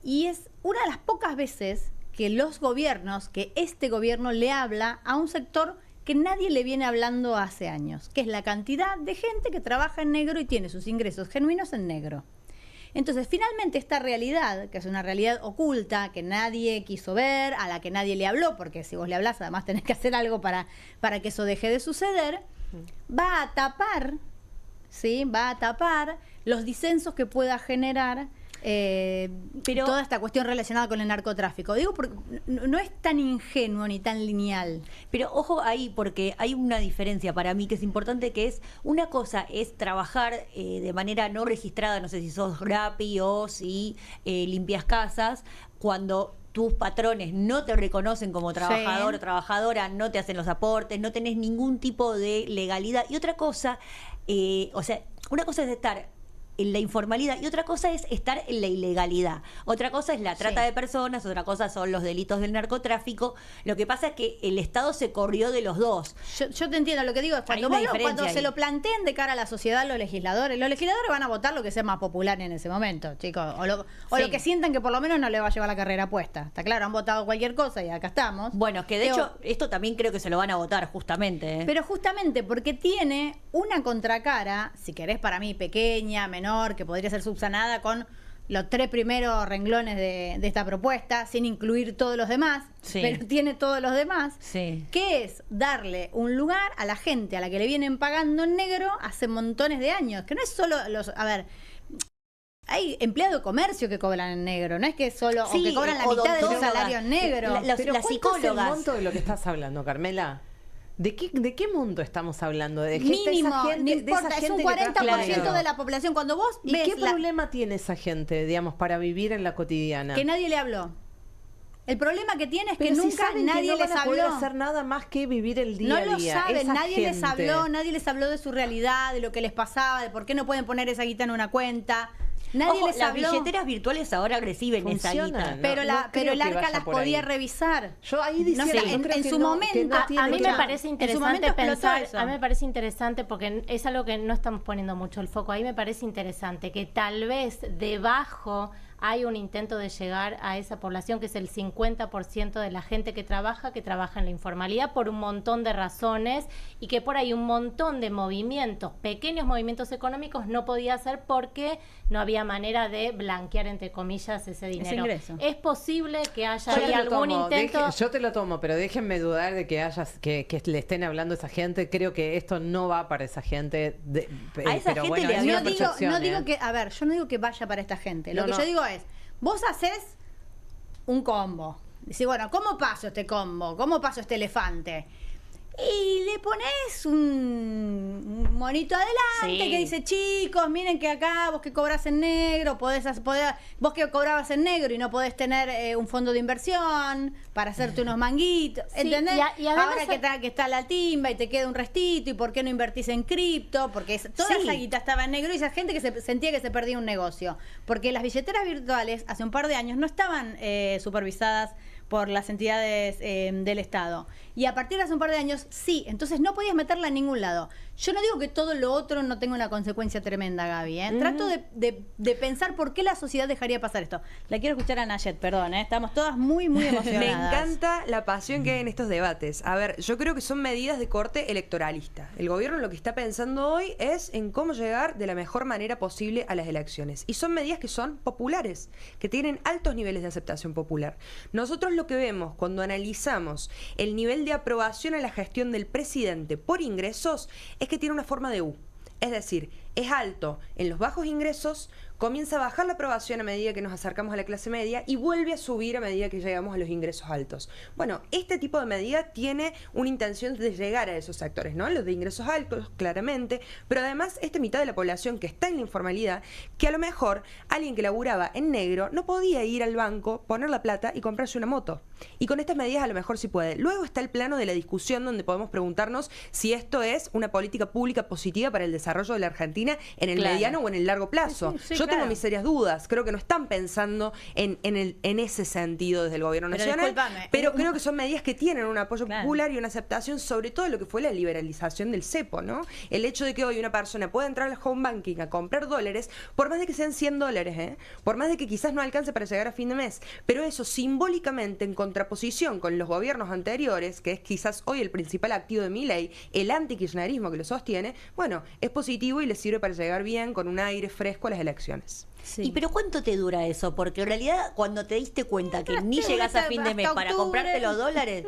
Y es una de las pocas veces que los gobiernos, que este gobierno le habla a un sector que nadie le viene hablando hace años, que es la cantidad de gente que trabaja en negro y tiene sus ingresos genuinos en negro. Entonces, finalmente, esta realidad, que es una realidad oculta, que nadie quiso ver, a la que nadie le habló, porque si vos le hablás, además tenés que hacer algo para que eso deje de suceder, va a tapar, ¿sí? Va a tapar los disensos que pueda generar pero toda esta cuestión relacionada con el narcotráfico. Digo, porque no es tan ingenuo ni tan lineal. Pero ojo ahí, porque hay una diferencia para mí que es importante, que es, una cosa es trabajar de manera no registrada, no sé si sos Rappi o si limpias casas, cuando tus patrones no te reconocen como trabajador o trabajadora, no te hacen los aportes, no tenés ningún tipo de legalidad. Y otra cosa, o sea, una cosa es estar en la informalidad y otra cosa es estar en la ilegalidad. Otra cosa es la trata de personas, otra cosa son los delitos del narcotráfico. Lo que pasa es que el Estado se corrió de los dos. Yo te entiendo, lo que digo es Hay una diferencia cuando se ahí. lo planteen de cara a la sociedad los legisladores van a votar lo que sea más popular en ese momento, chicos, o lo que sientan que por lo menos no le va a llevar la carrera puesta. Está claro, han votado cualquier cosa y acá estamos. Bueno, que de hecho esto también creo que se lo van a votar justamente. Pero justamente porque tiene una contracara, si querés para mí pequeña, menor, que podría ser subsanada con los 3 primeros renglones de esta propuesta, sin incluir todos los demás, pero tiene todos los demás, que es darle un lugar a la gente a la que le vienen pagando en negro hace montones de años, que no es solo a ver, hay empleados de comercio que cobran en negro, no es que solo o que cobran la mitad de su salario en negro. Pero las psicólogas. ¿cuánto es el monto de lo que estás hablando, Carmela? ¿De qué mundo estamos hablando? ¿De mínimo, esa gente, no importa, de esa es un gente que 40% de la población. Cuando vos ¿Y ves qué problema tiene esa gente, digamos, para vivir en la cotidiana? que nadie le habló. El problema que tiene es que Pero si nunca saben nadie que no van les a poder habló. hacer nada más que vivir el día No a lo día. saben, Esa nadie les gente. habló de su realidad, de lo que les pasaba, de por qué no pueden poner esa guita en una cuenta. Nadie Ojo, les las habló. billeteras virtuales ahora reciben esa Funcionan, guita. ¿no? Pero, No pero creo el que ARCA vaya las por podía ahí. revisar. Yo ahí diciendo, No sé, yo creo en que su no, momento. que no tiene A mí me mucha- parece En su momento interesante explotó pensar, eso. a mí me parece interesante porque es algo que no estamos poniendo mucho el foco, ahí me parece interesante que tal vez debajo hay un intento de llegar a esa población que es el 50% de la gente que trabaja en la informalidad por un montón de razones y que por ahí un montón de movimientos, pequeños movimientos económicos no podía hacer porque no había manera de blanquear, entre comillas, ese dinero. ingreso. Es posible que haya Yo te ahí lo algún tomo, intento... yo te lo tomo, pero déjenme dudar de que le estén hablando a esa gente. Creo que esto no va para esa gente. A esa pero gente bueno, le es había una percepción, no digo ¿eh? que, a ver, yo no digo que vaya para esta gente. Lo No, que no. yo digo es, vos haces un combo. Decís, bueno, ¿cómo paso este combo? ¿Cómo paso este elefante? Y le pones un monito adelante Sí. que dice, chicos, miren que acá vos que cobras en negro, vos que cobrabas en negro y no podés tener un fondo de inversión para hacerte unos manguitos, Sí, ¿entendés? y además Ahora que está la timba y te queda un restito, ¿y por qué no invertís en cripto? Porque toda Sí. esa guita estaba en negro y esa gente que se sentía que se perdía un negocio. Porque las billeteras virtuales hace un par de años no estaban supervisadas por las entidades del Estado. Y a partir de hace un par de años, sí. Entonces no podías meterla en ningún lado. Yo no digo que todo lo otro no tenga una consecuencia tremenda, Gaby. Trato de pensar por qué la sociedad dejaría pasar esto. La quiero escuchar a Nayet, perdón. Estamos todas muy, muy emocionadas. Me encanta la pasión que hay en estos debates. A ver, yo creo que son medidas de corte electoralista. El gobierno lo que está pensando hoy es en cómo llegar de la mejor manera posible a las elecciones. Y son medidas que son populares, que tienen altos niveles de aceptación popular. Nosotros lo que vemos cuando analizamos el nivel de aprobación a la gestión del presidente por ingresos es que tiene una forma de U. Es decir, es alto en los bajos ingresos, comienza a bajar la aprobación a medida que nos acercamos a la clase media y vuelve a subir a medida que llegamos a los ingresos altos. Bueno, este tipo de medida tiene una intención de llegar a esos sectores, ¿no? Los de ingresos altos, claramente, pero además esta mitad de la población que está en la informalidad, que a lo mejor alguien que laburaba en negro no podía ir al banco, poner la plata y comprarse una moto. Y con estas medidas a lo mejor sí puede. Luego está el plano de la discusión donde podemos preguntarnos si esto es una política pública positiva para el desarrollo de la Argentina en el mediano o en el largo plazo. Sí, Yo tengo claro. mis serias dudas. Creo que no están pensando en ese sentido desde el gobierno Pero nacional. discúlpame, Pero creo que son medidas que tienen un apoyo Claro. popular y una aceptación, sobre todo de lo que fue la liberalización del cepo, ¿no? El hecho de que hoy una persona pueda entrar al home banking a comprar dólares, por más de que sean $100, ¿eh? Por más de que quizás no alcance para llegar a fin de mes. Pero eso simbólicamente en contraposición con los gobiernos anteriores, que es quizás hoy el principal activo de Milei, el antikirchnerismo que lo sostiene, bueno, es positivo y le sirve para llegar bien con un aire fresco a las elecciones. Sí. ¿Y pero cuánto te dura eso? Porque en realidad cuando te diste cuenta que ni llegas a fin de mes hasta para octubre. comprarte los dólares,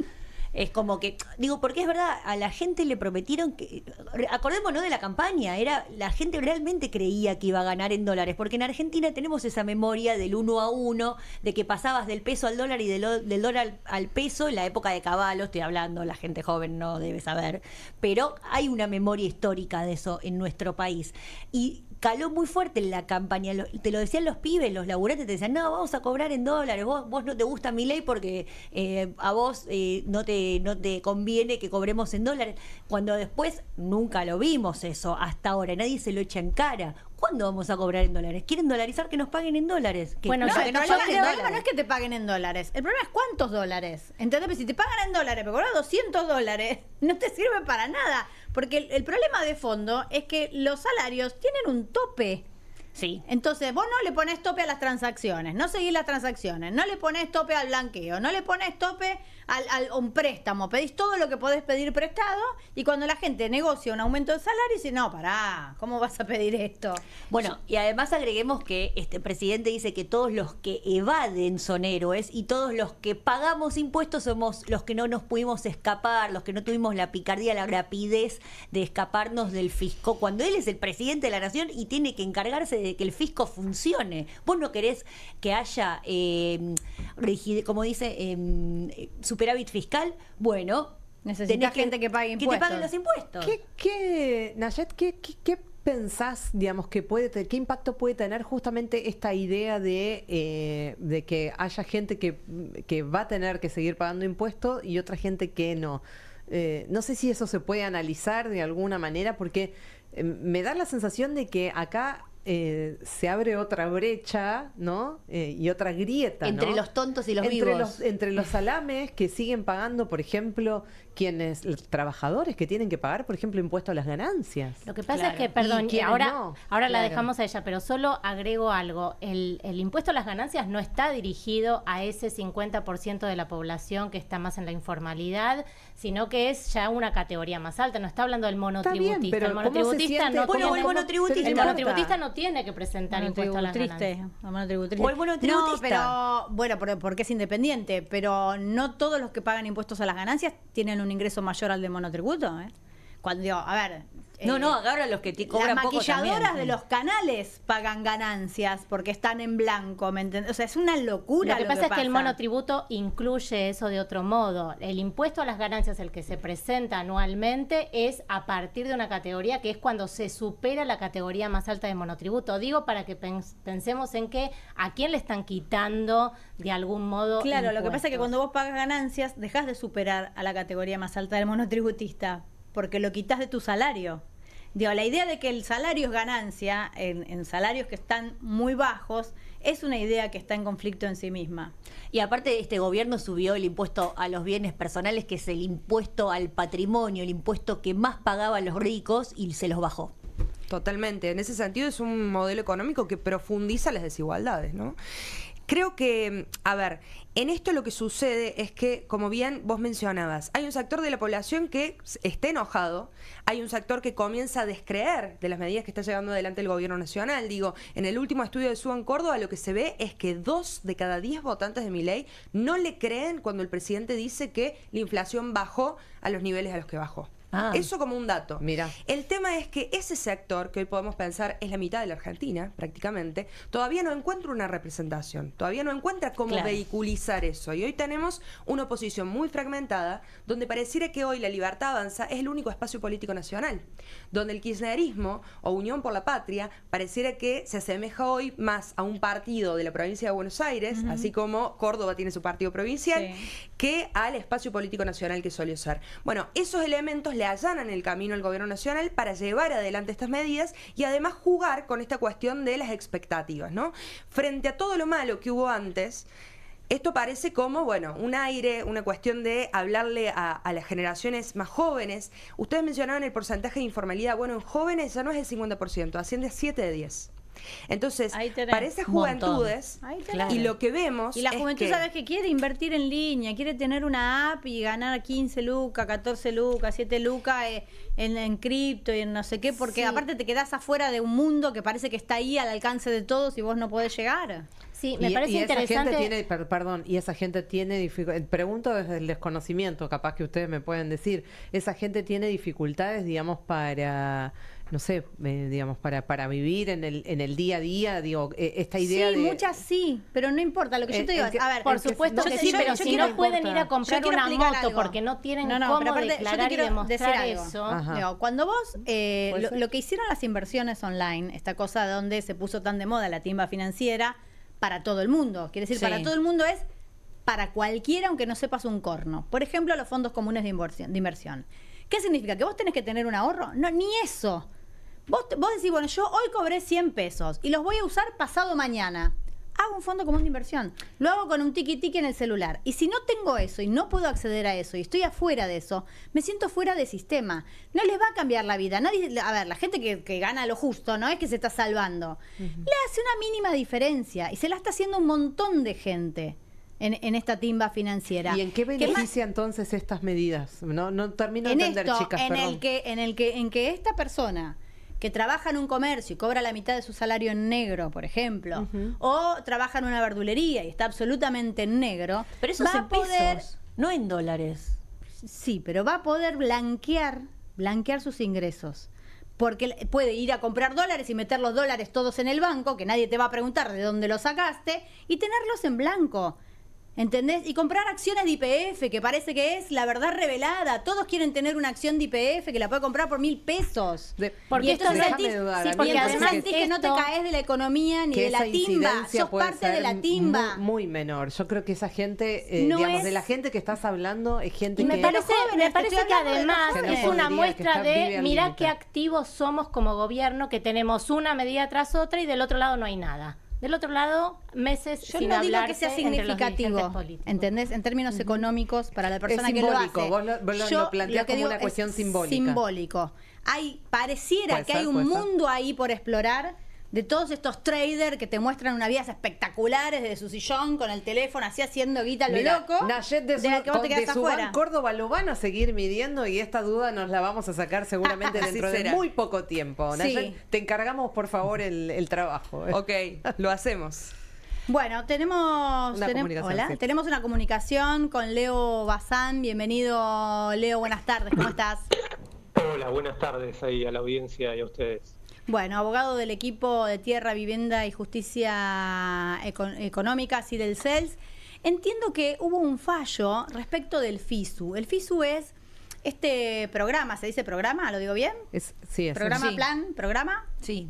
es como que, digo, porque es verdad, a la gente le prometieron que, acordémonos de la campaña, la gente realmente creía que iba a ganar en dólares, porque en Argentina tenemos esa memoria del 1 a 1, de que pasabas del peso al dólar y del dólar al peso en la época de Caballo, estoy hablando, la gente joven no debe saber, pero hay una memoria histórica de eso en nuestro país. Y caló muy fuerte en la campaña, te lo decían los pibes, los laburantes, te decían, no, vamos a cobrar en dólares, vos no te gusta mi ley porque a vos no te conviene que cobremos en dólares, cuando después nunca lo vimos eso hasta ahora, nadie se lo echa en cara. ¿cuándo vamos a cobrar en dólares? ¿Quieren dolarizar que nos paguen en dólares? Bueno, No, yo- el yo problema, creo- el problema no es que te paguen en dólares. El problema es cuántos dólares. ¿Entendés? Pero si te pagan en dólares, pero cobras $200, no te sirve para nada. Porque el problema de fondo es que los salarios tienen un tope. Sí. Entonces, vos no le pones tope a las transacciones, no seguís las transacciones, no le pones tope al blanqueo, no le pones tope a un préstamo, pedís todo lo que podés pedir prestado y cuando la gente negocia un aumento de salario dice, no, pará, ¿cómo vas a pedir esto? Bueno, y además agreguemos que este presidente dice que todos los que evaden son héroes y todos los que pagamos impuestos somos los que no nos pudimos escapar, los que no tuvimos la picardía, la rapidez de escaparnos del fisco, cuando él es el presidente de la nación y tiene que encargarse de que el fisco funcione. Vos no querés que haya, como dice, superávit fiscal. Bueno, Necesitas tenés gente que pague Que te impuestos. paguen los impuestos. Nayet, ¿qué pensás, digamos, qué impacto puede tener justamente esta idea de que haya gente que va a tener que seguir pagando impuestos y otra gente que no? No sé si eso se puede analizar de alguna manera, porque me da la sensación de que acá se abre otra brecha, ¿no? Y otra grieta, Entre ¿no? los tontos y los entre vivos. entre los salames que siguen pagando, por ejemplo, los trabajadores que tienen que pagar, por ejemplo, impuesto a las ganancias. Lo que pasa Claro. es que, perdón, ¿Y y quiénes ahora, no? ahora la Claro. dejamos a ella, pero solo agrego algo. El impuesto a las ganancias no está dirigido a ese 50% de la población que está más en la informalidad, sino que es ya una categoría más alta. No está hablando del monotributista. bien, pero el ¿cómo se monotributista siente? no Bueno, tiene, el monotributista. el no monotributista no tiene que presentar impuesto a las ganancias. monotributista. O el monotributista. No, pero bueno, porque es independiente, pero no todos los que pagan impuestos a las ganancias tienen un ingreso mayor al de monotributo, ¿eh? Cuando digo, a ver, No, ahora los que te cobran las poco maquilladoras también. de los canales pagan ganancias porque están en blanco, ¿me entendés? O sea, es una locura. Lo que pasa es que el monotributo incluye eso de otro modo. El impuesto a las ganancias, el que se presenta anualmente, es a partir de una categoría que es cuando se supera la categoría más alta de monotributo. Digo para que pensemos en que a quién le están quitando de algún modo. Claro, lo que pasa es que impuestos. cuando vos pagas ganancias, dejás de superar a la categoría más alta del monotributista, porque lo quitas de tu salario. Digo, la idea de que el salario es ganancia en salarios que están muy bajos es una idea que está en conflicto en sí misma. Y aparte, este gobierno subió el impuesto a los bienes personales, que es el impuesto al patrimonio, el impuesto que más pagaban los ricos, y se los bajó. Totalmente. En ese sentido es un modelo económico que profundiza las desigualdades, ¿no? Creo que, a ver, en esto lo que sucede es que, como bien vos mencionabas, hay un sector de la población que está enojado, hay un sector que comienza a descreer de las medidas que está llevando adelante el gobierno nacional. Digo, en el último estudio de SUA en Córdoba lo que se ve es que 2 de cada 10 votantes de Milei no le creen cuando el presidente dice que la inflación bajó a los niveles a los que bajó. Ah. Eso como un dato. Mira. El tema es que ese sector, que hoy podemos pensar es la mitad de la Argentina, prácticamente, todavía no encuentra una representación, todavía no encuentra cómo Claro. vehiculizar eso. Y hoy tenemos una oposición muy fragmentada, donde pareciera que hoy la Libertad Avanza es el único espacio político nacional, donde el kirchnerismo o Unión por la Patria pareciera que se asemeja hoy más a un partido de la provincia de Buenos Aires, así como Córdoba tiene su partido provincial, Sí. que al espacio político nacional que solió ser. Bueno, esos elementos le allanan el camino al gobierno nacional para llevar adelante estas medidas y además jugar con esta cuestión de las expectativas, ¿no? Frente a todo lo malo que hubo antes, esto parece como, bueno, un aire, una cuestión de hablarle a las generaciones más jóvenes. Ustedes mencionaban el porcentaje de informalidad. Bueno, en jóvenes ya no es el 50%, asciende a 7 de 10. Entonces, Ahí tenés. para esas juventudes, Ahí tenés. y lo que vemos Y la es juventud, que ¿sabes que quiere invertir en línea? Quiere tener una app y ganar 15 lucas, 14 lucas, 7 lucas en cripto y en no sé qué, porque Sí. aparte te quedás afuera de un mundo que parece que está ahí al alcance de todos y vos no podés llegar. Sí, me parece esa interesante. gente tiene, perdón, y esa gente tiene dificultades, pregunto desde el desconocimiento, capaz que ustedes me pueden decir, esa gente tiene dificultades, digamos, para, no sé, digamos, para vivir en el día a día, digo, esta idea Sí, de... muchas sí, pero no importa. Lo que yo te digo es, a ver, Por el que- supuesto no, que yo- sí, yo- pero yo si quiero- no pueden ir a comprar yo quiero una explicar moto algo. porque no tienen No, cómo pero aparte, yo te declarar y quiero demostrar decir algo. eso. Ajá. Digo, cuando vos, ¿Puede ser? lo que hicieron las inversiones online, esta cosa donde se puso tan de moda la timba financiera para todo el mundo, quiere decir, Sí. para todo el mundo es para cualquiera, aunque no sepas un corno. Por ejemplo, los fondos comunes de inversión. ¿Qué significa? ¿Que vos tenés que tener un ahorro? No, ni eso. Vos decís, bueno, yo hoy cobré 100 pesos y los voy a usar pasado mañana. Hago un fondo común de inversión. Lo hago con un tiki-tiki en el celular. Y si no tengo eso y no puedo acceder a eso y estoy afuera de eso, me siento fuera del sistema. No les va a cambiar la vida. Nadie, a ver, la gente que gana lo justo no es que se está salvando. Le hace una mínima diferencia y se la está haciendo un montón de gente en esta timba financiera. ¿Y en qué beneficia entonces estas medidas? No termino de en entender, esto, chicas, perdón. en que esta persona que trabaja en un comercio y cobra la mitad de su salario en negro, por ejemplo, o trabaja en una verdulería y está absolutamente en negro, Pero eso va es en a poder, pesos, no en dólares. sí, pero va a poder blanquear sus ingresos. Porque puede ir a comprar dólares y meter los dólares todos en el banco, que nadie te va a preguntar de dónde los sacaste, y tenerlos en blanco. ¿Entendés? Y comprar acciones de YPF, que parece que es la verdad revelada. Todos quieren tener una acción de YPF que la puede comprar por 1.000 pesos. Porque y esto entonces déjame sentís, dudar, sí, a mí porque me entonces parece sentís que no te esto- caes de la economía ni que de la esa timba. incidencia Sos puede parte de ser la timba. muy menor. Yo creo que esa gente, No digamos, es- de la gente que estás hablando, es gente Y me que... parece, jóvenes, me parece estoy que hablando de los además jóvenes. es una Que no muestra podría, que de vive al mirá límite. qué activos somos como gobierno, que tenemos una medida tras otra y del otro lado no hay nada. Del otro lado, meses Yo sin no digo que hablarse sea entre los significativo, dirigentes políticos. ¿entendés? En términos económicos, para la persona Es que lo simbólico, hace. vos lo planteás como una es cuestión simbólica. Simbólico. Pareciera Puede que ser, hay un puede ser. mundo ahí por explorar de todos estos traders que te muestran unas vidas espectaculares desde su sillón con el teléfono así haciendo guita a lo Mira, loco. Nayet de, la que vos te de quedás Subán, afuera. Córdoba lo van a seguir midiendo y esta duda nos la vamos a sacar seguramente Así dentro de será. muy poco tiempo. Sí. Nayet, te encargamos por favor el trabajo. Ok, lo hacemos. Bueno, tenemos comunicación, hola, sí. tenemos una comunicación con Leo Bazán. Bienvenido, Leo, buenas tardes, ¿cómo estás? Hola, buenas tardes ahí a la audiencia y a ustedes. Bueno, abogado del equipo de Tierra, Vivienda y Justicia Económica, así del CELS. Entiendo que hubo un fallo respecto del FISU. El FISU es este programa, ¿se dice programa? ¿Lo digo bien? Sí, es ¿Programa, Sí. plan, programa? Sí.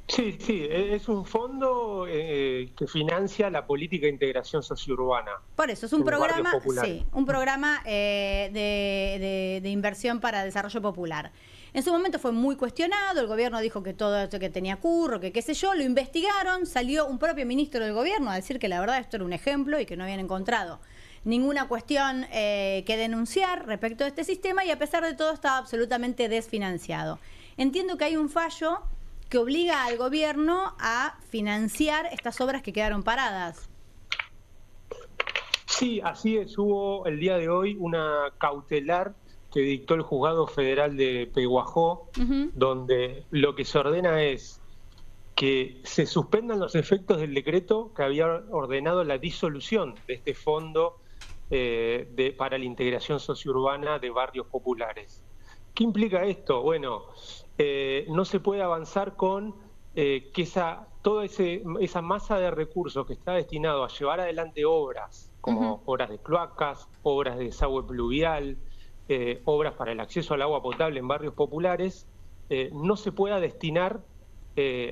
Sí, es un fondo que financia la política de integración sociourbana. Por eso, es un En barrios programa, populares. sí, un programa de inversión para desarrollo popular. En su momento fue muy cuestionado, el gobierno dijo que todo esto que tenía curro, que qué sé yo, lo investigaron, salió un propio ministro del gobierno a decir que la verdad esto era un ejemplo y que no habían encontrado ninguna cuestión que denunciar respecto de este sistema y a pesar de todo estaba absolutamente desfinanciado. Entiendo que hay un fallo que obliga al gobierno a financiar estas obras que quedaron paradas. Sí, así es. Hubo el día de hoy una cautelar que dictó el Juzgado Federal de Peguajó, donde lo que se ordena es que se suspendan los efectos del decreto que había ordenado la disolución de este fondo para la integración sociourbana de barrios populares. ¿Qué implica esto? Bueno, no se puede avanzar con que toda esa masa de recursos que está destinado a llevar adelante obras, como obras de cloacas, obras de desagüe pluvial, obras para el acceso al agua potable en barrios populares, no se pueda destinar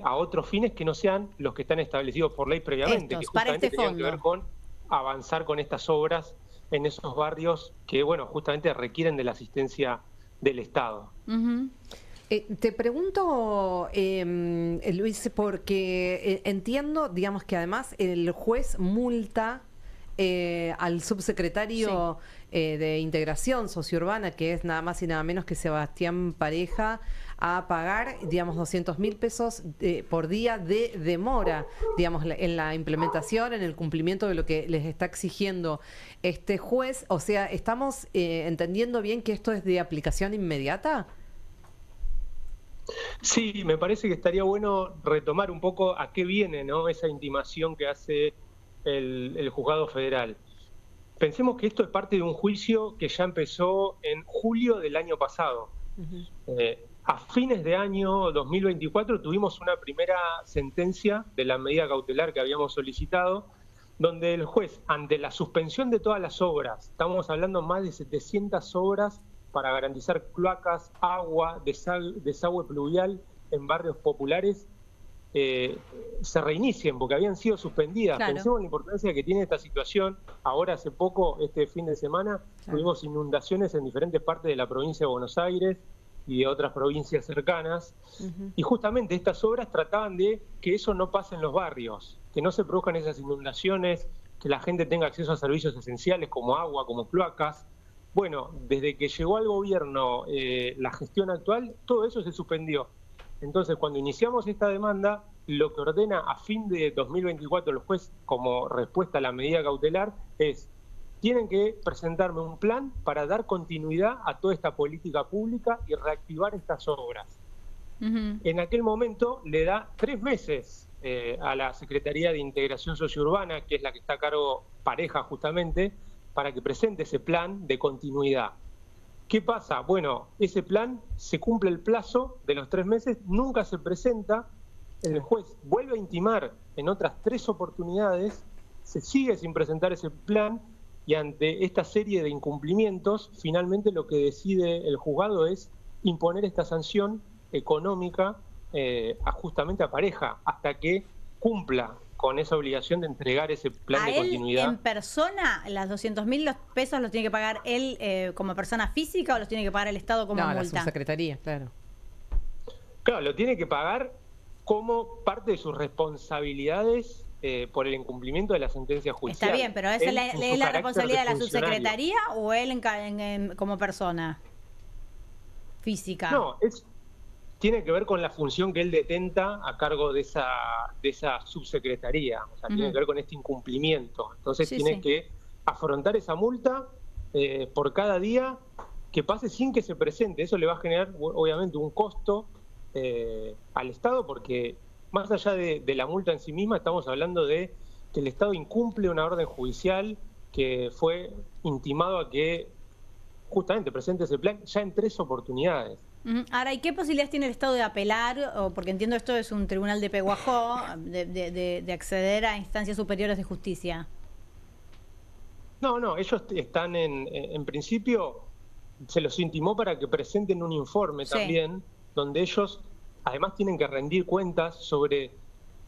a otros fines que no sean los que están establecidos por ley previamente, Estos, que para justamente este tenían que ver fondo. con avanzar con estas obras en esos barrios que, bueno, justamente requieren de la asistencia del Estado. Ujú. Te pregunto, Luis, porque entiendo, digamos que además el juez multa al subsecretario de Integración Sociourbana, que es nada más y nada menos que Sebastián Pareja, a pagar, digamos, 200.000 pesos por día de demora, digamos, en la implementación, en el cumplimiento de lo que les está exigiendo este juez. O sea, ¿estamos entendiendo bien que esto es de aplicación inmediata? Sí, me parece que estaría bueno retomar un poco a qué viene, ¿no?, esa intimación que hace el Juzgado Federal. Pensemos que esto es parte de un juicio que ya empezó en julio del año pasado. A fines de año 2024 tuvimos una primera sentencia de la medida cautelar que habíamos solicitado, donde el juez, ante la suspensión de todas las obras, estamos hablando más de 700 obras para garantizar cloacas, agua, desagüe pluvial en barrios populares, se reinicien porque habían sido suspendidas. Claro. Pensemos en la importancia que tiene esta situación. Ahora, hace poco, este fin de semana, tuvimos inundaciones en diferentes partes de la provincia de Buenos Aires. y de otras provincias cercanas. Y justamente estas obras trataban de que eso no pase en los barrios, que no se produzcan esas inundaciones, que la gente tenga acceso a servicios esenciales como agua, como cloacas. Bueno, desde que llegó al gobierno la gestión actual, todo eso se suspendió. Entonces, cuando iniciamos esta demanda, lo que ordena a fin de 2024 el juez como respuesta a la medida cautelar es: tienen que presentarme un plan para dar continuidad a toda esta política pública y reactivar estas obras. En aquel momento le da 3 meses a la Secretaría de Integración Sociourbana, que es la que está a cargo Pareja justamente, para que presente ese plan de continuidad. ¿Qué pasa? Bueno, ese plan se cumple el plazo de los 3 meses, nunca se presenta, el juez vuelve a intimar en otras 3 oportunidades, se sigue sin presentar ese plan, y ante esta serie de incumplimientos, finalmente lo que decide el juzgado es imponer esta sanción económica justamente a Pareja, hasta que cumpla con esa obligación de entregar ese plan de continuidad. ¿En persona, las 200.000 pesos los tiene que pagar él como persona física o los tiene que pagar el Estado como multa? La subsecretaría, claro. Claro, lo tiene que pagar como parte de sus responsabilidades por el incumplimiento de la sentencia judicial. Está bien, pero ¿esa es la responsabilidad de la subsecretaría o él como persona física? No, tiene que ver con la función que él detenta a cargo de esa subsecretaría. O sea, tiene que ver con este incumplimiento. Entonces tiene que afrontar esa multa por cada día que pase sin que se presente. Eso le va a generar, obviamente, un costo al Estado, porque más allá de la multa en sí misma, estamos hablando de que el Estado incumple una orden judicial que fue intimado a que justamente presente ese plan ya en 3 oportunidades. Ahora, ¿y qué posibilidades tiene el Estado de apelar? Porque entiendo esto es un tribunal de Peguajó, de acceder a instancias superiores de justicia. No, ellos están en principio, se los intimó para que presenten un informe también, donde ellos además tienen que rendir cuentas sobre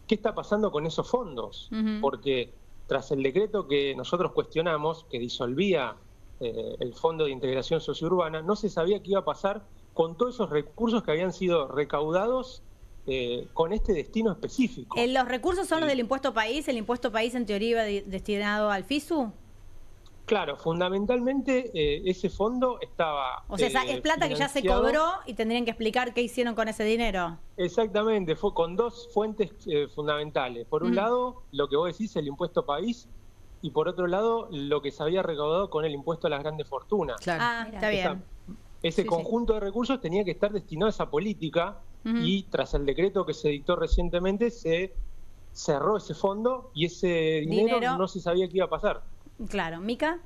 qué está pasando con esos fondos, porque tras el decreto que nosotros cuestionamos, que disolvía el Fondo de Integración Sociourbana, no se sabía qué iba a pasar con todos esos recursos que habían sido recaudados con este destino específico. ¿Los recursos son los del impuesto país? ¿El impuesto país en teoría iba destinado al FISU? Claro, fundamentalmente ese fondo estaba... O sea, es plata que ya se cobró y tendrían que explicar qué hicieron con ese dinero. Exactamente, fue con 2 fuentes fundamentales. Por un lado, lo que vos decís, el impuesto país, y por otro lado, lo que se había recaudado con el impuesto a las grandes fortunas. Claro. Está bien. Ese conjunto de recursos tenía que estar destinado a esa política y tras el decreto que se dictó recientemente se cerró ese fondo y ese dinero no se sabía qué iba a pasar. Claro. ¿Mica?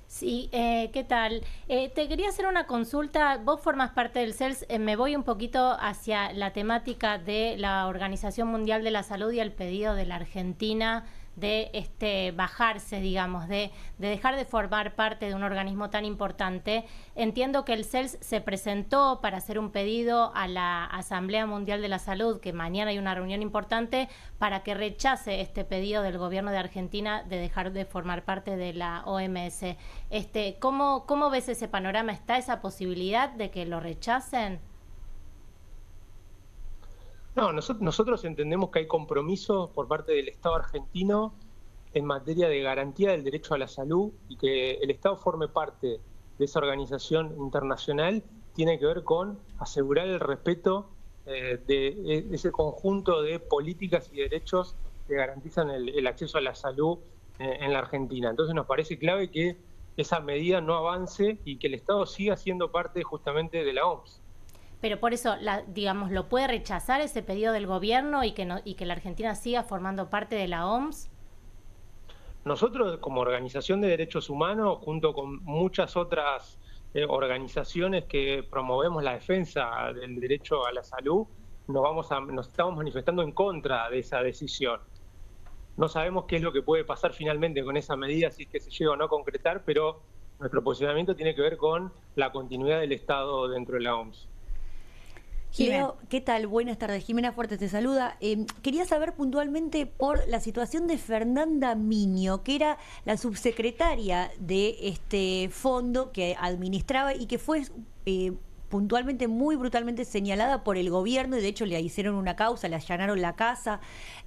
Sí, ¿qué tal? Te quería hacer una consulta. Vos formás parte del CELS. Me voy un poquito hacia la temática de la Organización Mundial de la Salud y el pedido de la Argentina de bajarse, digamos, de dejar de formar parte de un organismo tan importante. Entiendo que el CELS se presentó para hacer un pedido a la Asamblea Mundial de la Salud, que mañana hay una reunión importante, para que rechace este pedido del gobierno de Argentina de dejar de formar parte de la OMS. ¿Cómo ves ese panorama? ¿Está esa posibilidad de que lo rechacen? No, nosotros entendemos que hay compromisos por parte del Estado argentino en materia de garantía del derecho a la salud, y que el Estado forme parte de esa organización internacional tiene que ver con asegurar el respeto de ese conjunto de políticas y derechos que garantizan el acceso a la salud en la Argentina. Entonces nos parece clave que esa medida no avance y que el Estado siga siendo parte justamente de la OMS. Pero por eso, digamos, ¿lo puede rechazar ese pedido del gobierno y que la Argentina siga formando parte de la OMS? Nosotros, como Organización de Derechos Humanos, junto con muchas otras organizaciones que promovemos la defensa del derecho a la salud, nos estamos manifestando en contra de esa decisión. No sabemos qué es lo que puede pasar finalmente con esa medida, si es que se llega o no a concretar, pero nuestro posicionamiento tiene que ver con la continuidad del Estado dentro de la OMS. Leo, ¿qué tal? Buenas tardes. Jimena Fuertes te saluda. Quería saber puntualmente por la situación de Fernanda Miño, que era la subsecretaria de este fondo que administraba y que fue puntualmente, muy brutalmente señalada por el gobierno y de hecho le hicieron una causa, le allanaron la casa.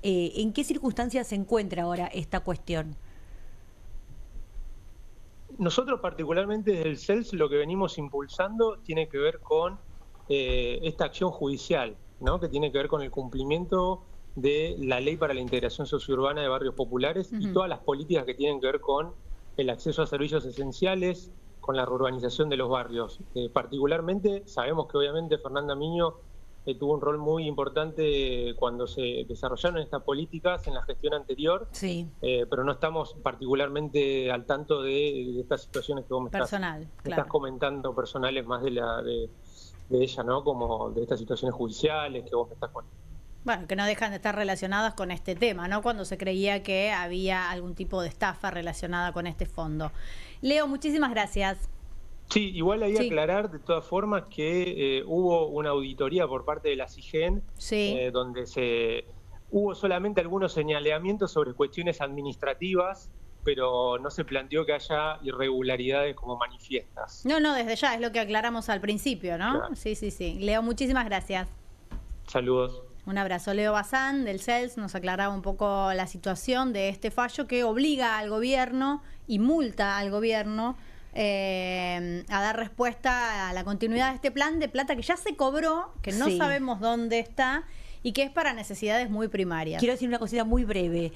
¿En qué circunstancias se encuentra ahora esta cuestión? Nosotros particularmente desde el CELS lo que venimos impulsando tiene que ver con esta acción judicial, ¿no? Que tiene que ver con el cumplimiento de la Ley para la Integración Sociourbana de Barrios Populares y todas las políticas que tienen que ver con el acceso a servicios esenciales, con la reurbanización de los barrios. Particularmente sabemos que obviamente Fernanda Miño tuvo un rol muy importante cuando se desarrollaron estas políticas en la gestión anterior, Sí. pero no estamos particularmente al tanto de estas situaciones que vos me estás comentando, personales más de ella, ¿no? Como de estas situaciones judiciales que vos me estás contando. Bueno, que no dejan de estar relacionadas con este tema, ¿no? Cuando se creía que había algún tipo de estafa relacionada con este fondo. Leo, muchísimas gracias. Sí, igual ahí aclarar de todas formas que hubo una auditoría por parte de la CIGEN, donde hubo solamente algunos señalamientos sobre cuestiones administrativas, pero no se planteó que haya irregularidades como manifiestas. No, desde ya, es lo que aclaramos al principio, ¿no? Claro. Sí. Leo, muchísimas gracias. Saludos. Un abrazo. Leo Bazán, del CELS, nos aclaraba un poco la situación de este fallo que obliga al gobierno y multa al gobierno a dar respuesta a la continuidad de este plan de plata que ya se cobró, que no sabemos dónde está y que es para necesidades muy primarias. Quiero decir una cosita muy breve.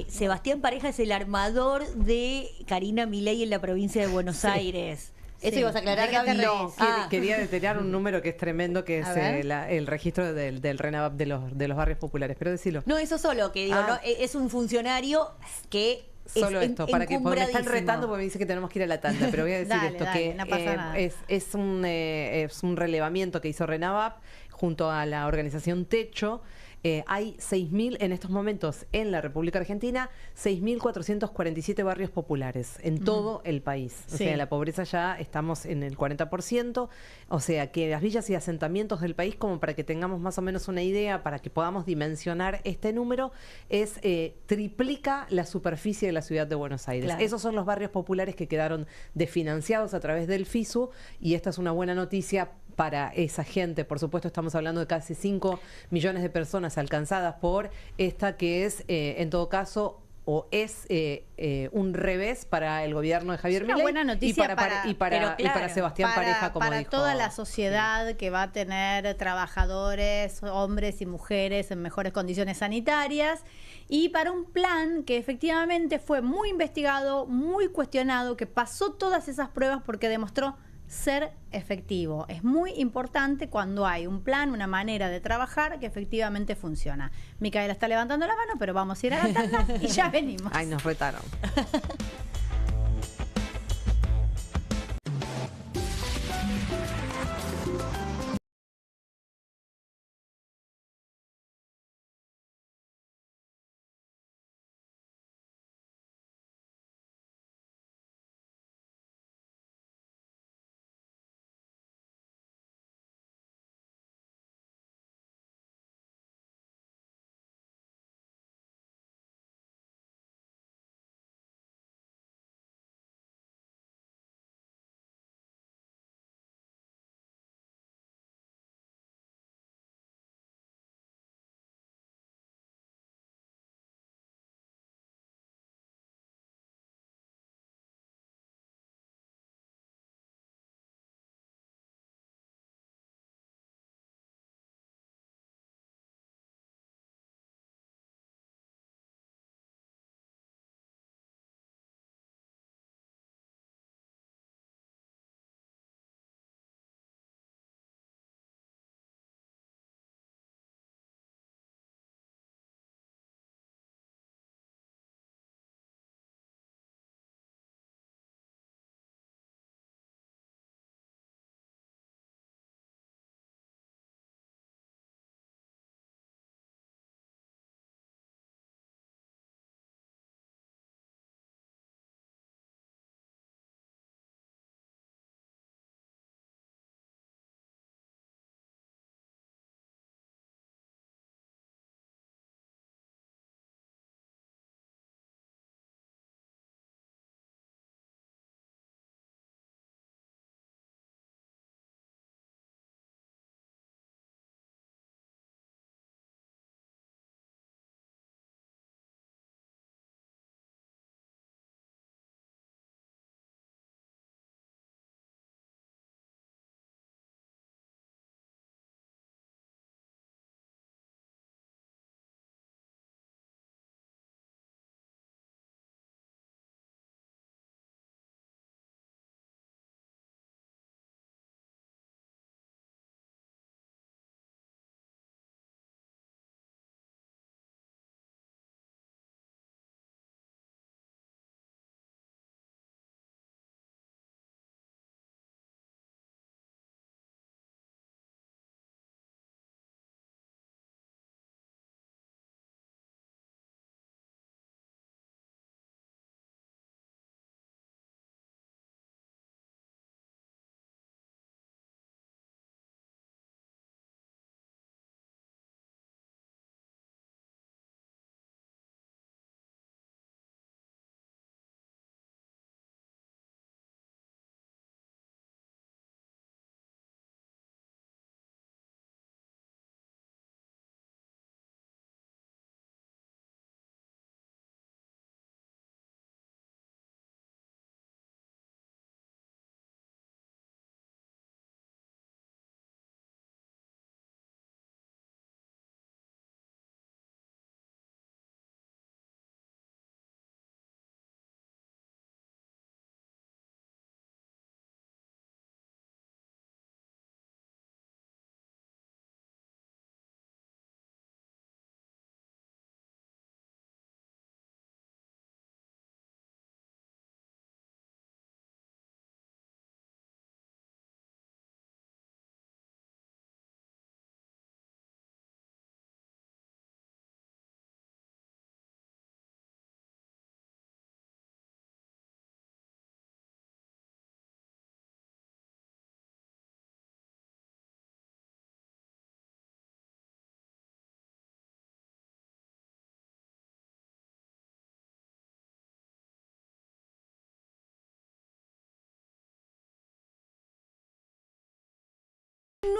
Sebastián Pareja es el armador de Karina Milei en la provincia de Buenos Aires. ¿Eso ibas a aclarar, Gaby? No, quería detallar un número que es tremendo, que es el registro del RENAVAP de los barrios populares, pero decilo. No, eso solo, que digo, ¿no? Es un funcionario que solo esto, para que porque me están retando porque me dice que tenemos que ir a la tanda, pero voy a decir esto, que no pasa nada. es un relevamiento que hizo RENAVAP junto a la organización Techo. Hay 6.000 en estos momentos en la República Argentina, 6.447 barrios populares en todo el país. O sea, la pobreza ya estamos en el 40%, o sea, que las villas y asentamientos del país, como para que tengamos más o menos una idea, para que podamos dimensionar este número, es triplica la superficie de la ciudad de Buenos Aires. Claro. Esos son los barrios populares que quedaron desfinanciados a través del FISU, y esta es una buena noticia para esa gente. Por supuesto, estamos hablando de casi 5 millones de personas alcanzadas por esta que es, en todo caso, o es un revés para el gobierno de Javier Milei. Una buena noticia y para Sebastián Pareja, como para dijo. toda la sociedad que va a tener trabajadores, hombres y mujeres en mejores condiciones sanitarias, y para un plan que efectivamente fue muy investigado, muy cuestionado, que pasó todas esas pruebas porque demostró ser efectivo. Es muy importante cuando hay un plan, una manera de trabajar que efectivamente funciona. Micaela está levantando la mano, pero vamos a ir a la tanda y ya venimos. Ay, nos retaron.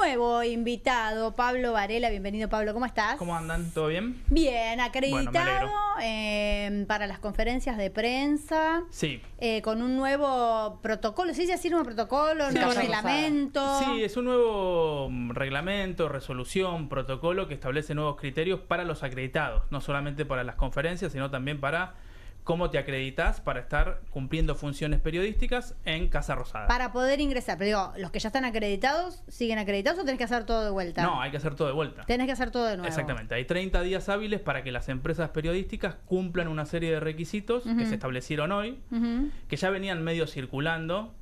nuevo invitado, Pablo Varela. Bienvenido, Pablo. ¿Cómo estás? ¿Cómo andan? ¿Todo bien? Bien, acreditado Bueno, para las conferencias de prensa. Sí. Con un nuevo protocolo. ¿Sí? ¿Así nuevo protocolo? Sí, ¿Nuevo sí. reglamento? Sí, es un nuevo reglamento, resolución, protocolo que establece nuevos criterios para los acreditados, no solamente para las conferencias, sino también para cómo te acreditas para estar cumpliendo funciones periodísticas en Casa Rosada. Para poder ingresar. Pero digo, ¿los que ya están acreditados siguen acreditados o tenés que hacer todo de vuelta? No, hay que hacer todo de vuelta. Tenés que hacer todo de nuevo. Exactamente, hay 30 días hábiles para que las empresas periodísticas cumplan una serie de requisitos que se establecieron hoy, que ya venían medio circulando,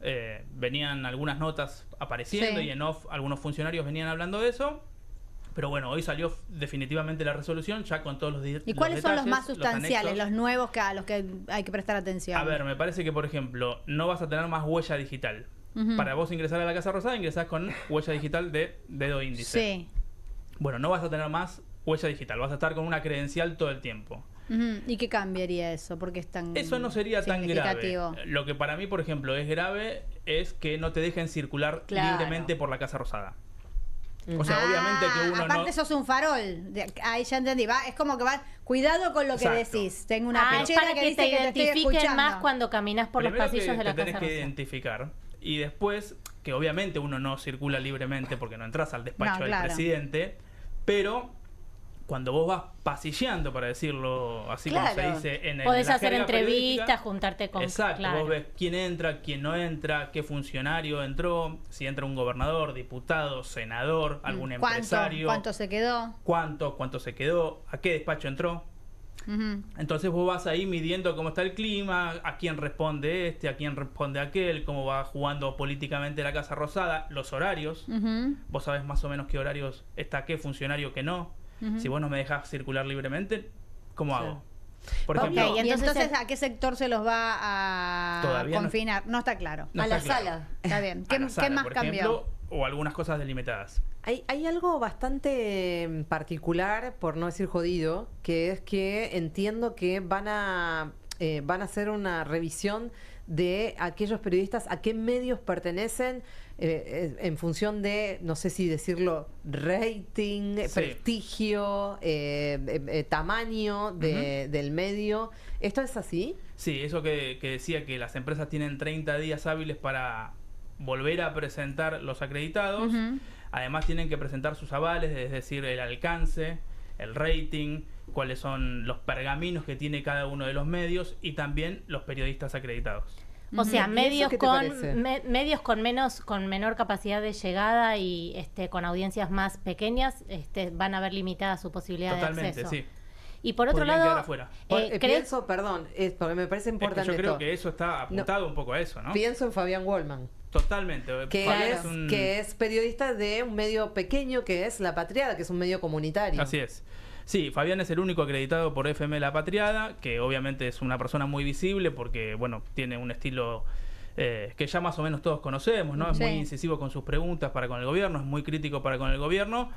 venían algunas notas apareciendo Sí. y en off algunos funcionarios venían hablando de eso, pero bueno, hoy salió definitivamente la resolución ya con todos los ¿Y los cuáles son los detalles, más sustanciales, anexos. los nuevos a los que hay que prestar atención? A ver, me parece que, por ejemplo, no vas a tener más huella digital. Para vos ingresar a la Casa Rosada, ingresás con huella digital de dedo índice. Sí. Bueno, no vas a tener más huella digital, vas a estar con una credencial todo el tiempo. ¿Y qué cambiaría eso? Porque es tan Eso no sería tan grave. significativo. Lo que para mí, por ejemplo, es grave es que no te dejen circular Claro. libremente por la Casa Rosada. O sea, obviamente que uno aparte no... sos un farol. Ahí ya entendí. Es como que va, cuidado con lo que Exacto. decís. Tengo una Es pechera para que que dice te que te estoy identifiquen escuchando. más cuando caminas por los Primero pasillos que de la te tenés Casa que Rosada. identificar. Y después, que obviamente uno no circula libremente porque no entras al despacho No, del claro. presidente, pero cuando vos vas pasilleando, para decirlo así como se Claro. dice en el Podés en la hacer jerga entrevistas, periodística. juntarte con... Exacto, claro. vos ves quién entra, quién no entra, qué funcionario entró, si entra un gobernador, diputado, senador, algún empresario, ¿Cuánto se quedó? cuánto se quedó, a qué despacho entró. Ujú. Entonces vos vas ahí midiendo cómo está el clima, a quién responde este, a quién responde aquel, cómo va jugando políticamente la Casa Rosada, los horarios. Ujú. Vos sabés más o menos qué horarios está qué funcionario que no. Si vos no me dejás circular libremente, ¿cómo hago? Por Ok, ejemplo, y entonces, entonces- ¿a qué sector se los va a Todavía no- confinar? No está claro. no a la está claro. sala. Está bien. A ¿Qué, la qué sala, más por cambió? ejemplo, o algunas cosas delimitadas. Hay algo bastante particular, por no decir jodido, que es que entiendo que van a hacer una revisión de aquellos periodistas, a qué medios pertenecen, en función de, no sé si decirlo, rating, Sí. prestigio, tamaño del medio. ¿Esto es así? Sí, eso que decía que las empresas tienen 30 días hábiles para volver a presentar los acreditados. Ujú. Además tienen que presentar sus avales, es decir, el alcance, el rating, cuáles son los pergaminos que tiene cada uno de los medios y también los periodistas acreditados. O sea, ¿Y eso medios qué te con parece? medios con menor capacidad de llegada y con audiencias más pequeñas van a ver limitada su posibilidad de Totalmente, acceso. sí. Y por otro Podrían lado, quedar afuera. ¿crees? Pienso, perdón, porque me parece Es que importante yo creo esto. que eso está apuntado un poco a eso, ¿no? Pienso en Fabián Wallman. Totalmente. Que, Fabián es, un- que es periodista de un medio pequeño que es La Patriada, que es un medio comunitario. Así es. Sí, Fabián es el único acreditado por FM La Patriada, que obviamente es una persona muy visible porque, bueno, tiene un estilo que ya más o menos todos conocemos, ¿no? Es Sí. muy incisivo con sus preguntas para con el gobierno, es muy crítico para con el gobierno.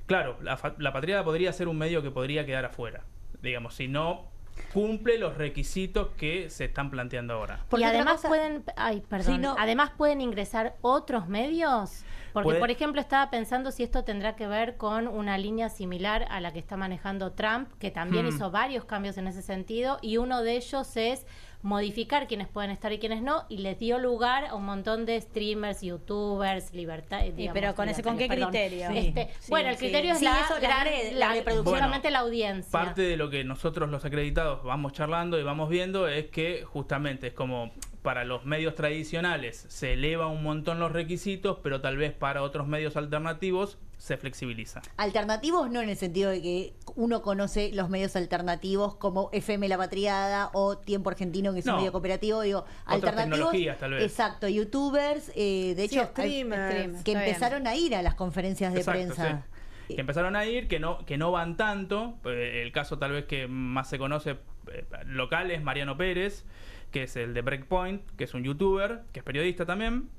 Claro, La Patriada podría ser un medio que podría quedar afuera, digamos, si no cumple los requisitos que se están planteando ahora. Porque Y otra además cosa- pueden, perdón, Sí, no. además pueden ingresar otros medios, porque Puede- por ejemplo estaba pensando si esto tendrá que ver con una línea similar a la que está manejando Trump, que también hizo varios cambios en ese sentido, y uno de ellos es modificar quiénes pueden estar y quiénes no, y le dio lugar a un montón de streamers, youtubers, libertad. pero con qué criterio? Sí. Bueno, el criterio es Sí, la eso, gran, la reproducción. solamente la audiencia. Parte de lo que nosotros los acreditados vamos charlando y vamos viendo es que justamente es como para los medios tradicionales se eleva un montón los requisitos, pero tal vez para otros medios alternativos se flexibiliza. Alternativos no en el sentido de que uno conoce los medios alternativos como FM La Patriada o Tiempo Argentino, que es un No. medio cooperativo, digo, alternativos. tecnologías, tal vez. Exacto, youtubers, de hecho, hay streamers. Streamers. que Está bien. empezaron a ir a las conferencias de Exacto, prensa. sí. Que empezaron a ir, que no van tanto. El caso tal vez que más se conoce local es Mariano Pérez, que es el de Breakpoint, que es un youtuber, que es periodista también.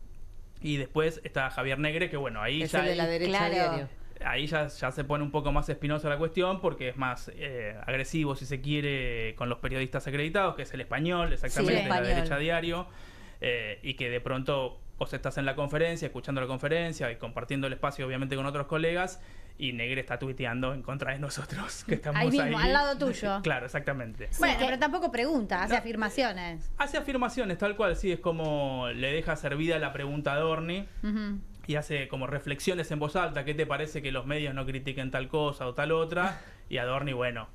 Y después está Javier Negre, que bueno, ahí Es ya el de la derecha claro. diario. ahí ya se pone un poco más espinosa la cuestión porque es más agresivo, si se quiere, con los periodistas acreditados, que es El Español, exactamente, Sí, El de la Español. derecha diario, y que de pronto o sea, estás en la conferencia, escuchando la conferencia y compartiendo el espacio, obviamente, con otros colegas, y Negre está tuiteando en contra de nosotros, que estamos Ahí mismo, al lado tuyo. Claro, exactamente. Bueno, pero tampoco pregunta, hace afirmaciones. Hace afirmaciones, tal cual, sí, es como le deja servida la pregunta a Adorni Ujú. y hace como reflexiones en voz alta. ¿Qué te parece que los medios no critiquen tal cosa o tal otra? Y Adorni, bueno,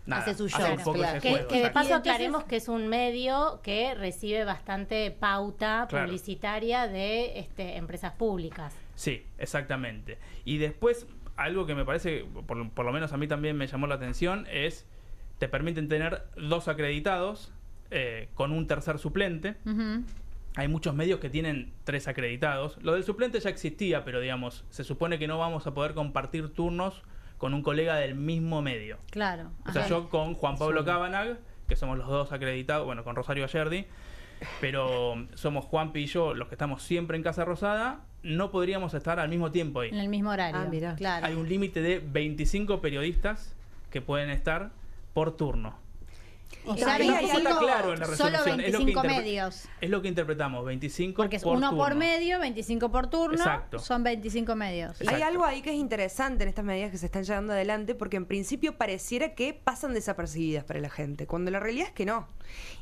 nada, Hace su un show, poco claro. ese Que juego, de exacto. paso Y entonces- aclaremos que es un medio que recibe bastante pauta Claro. publicitaria de empresas públicas. Sí, exactamente. Y después, algo que me parece, por lo menos a mí también me llamó la atención, es te permiten tener 2 acreditados con un tercer suplente. Ujú. Hay muchos medios que tienen 3 acreditados. Lo del suplente ya existía, pero digamos, se supone que no vamos a poder compartir turnos con un colega del mismo medio. Claro. O sea, Ajá. yo con Juan Pablo Cabanag, que somos los 2 acreditados, bueno, con Rosario Ayerdi, pero somos Juanpi y yo los que estamos siempre en Casa Rosada, no podríamos estar al mismo tiempo ahí. En el mismo horario. Ah, mirá. Claro. Hay un límite de 25 periodistas que pueden estar por turno. O Y sea, ahí hay 25, algo claro en la solo resolución. Es lo que 25 interpre- medios. Es lo que interpretamos, 25 Porque es por uno por turno. medio, 25 por turno, Exacto. son 25 medios. Exacto. Hay algo ahí que es interesante en estas medidas que se están llevando adelante, porque en principio pareciera que pasan desapercibidas para la gente, cuando la realidad es que no.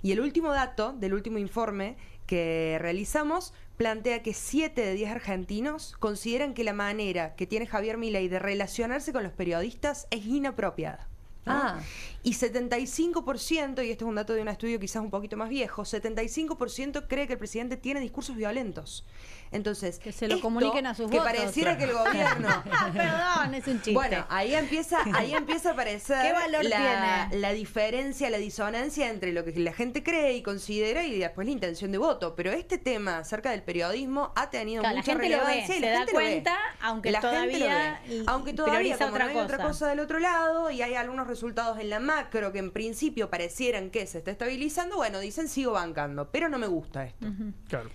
Y el último dato del último informe que realizamos plantea que 7 de 10 argentinos consideran que la manera que tiene Javier Milei de relacionarse con los periodistas es inapropiada, ¿no? Ah. Y 75%, y este es un dato de un estudio quizás un poquito más viejo, 75% cree que el presidente tiene discursos violentos. Entonces, Que se lo esto, comuniquen a sus que votos. pareciera que el gobierno Ah, perdón, es un chiste. bueno, ahí empieza a aparecer ¿Qué valor tiene? la diferencia, la disonancia entre lo que la gente cree y considera y después la intención de voto. Pero este tema acerca del periodismo ha tenido Claro, la mucha gente lo ve, relevancia y se la da gente lo ve. cuenta, aunque La gente todavía lo ve. Aunque todavía prioriza como otra no hay otra cosa. cosa del otro lado y hay algunos resultados en la macro que en principio parecieran que se está estabilizando, bueno, dicen sigo bancando, pero no me gusta esto. Claro.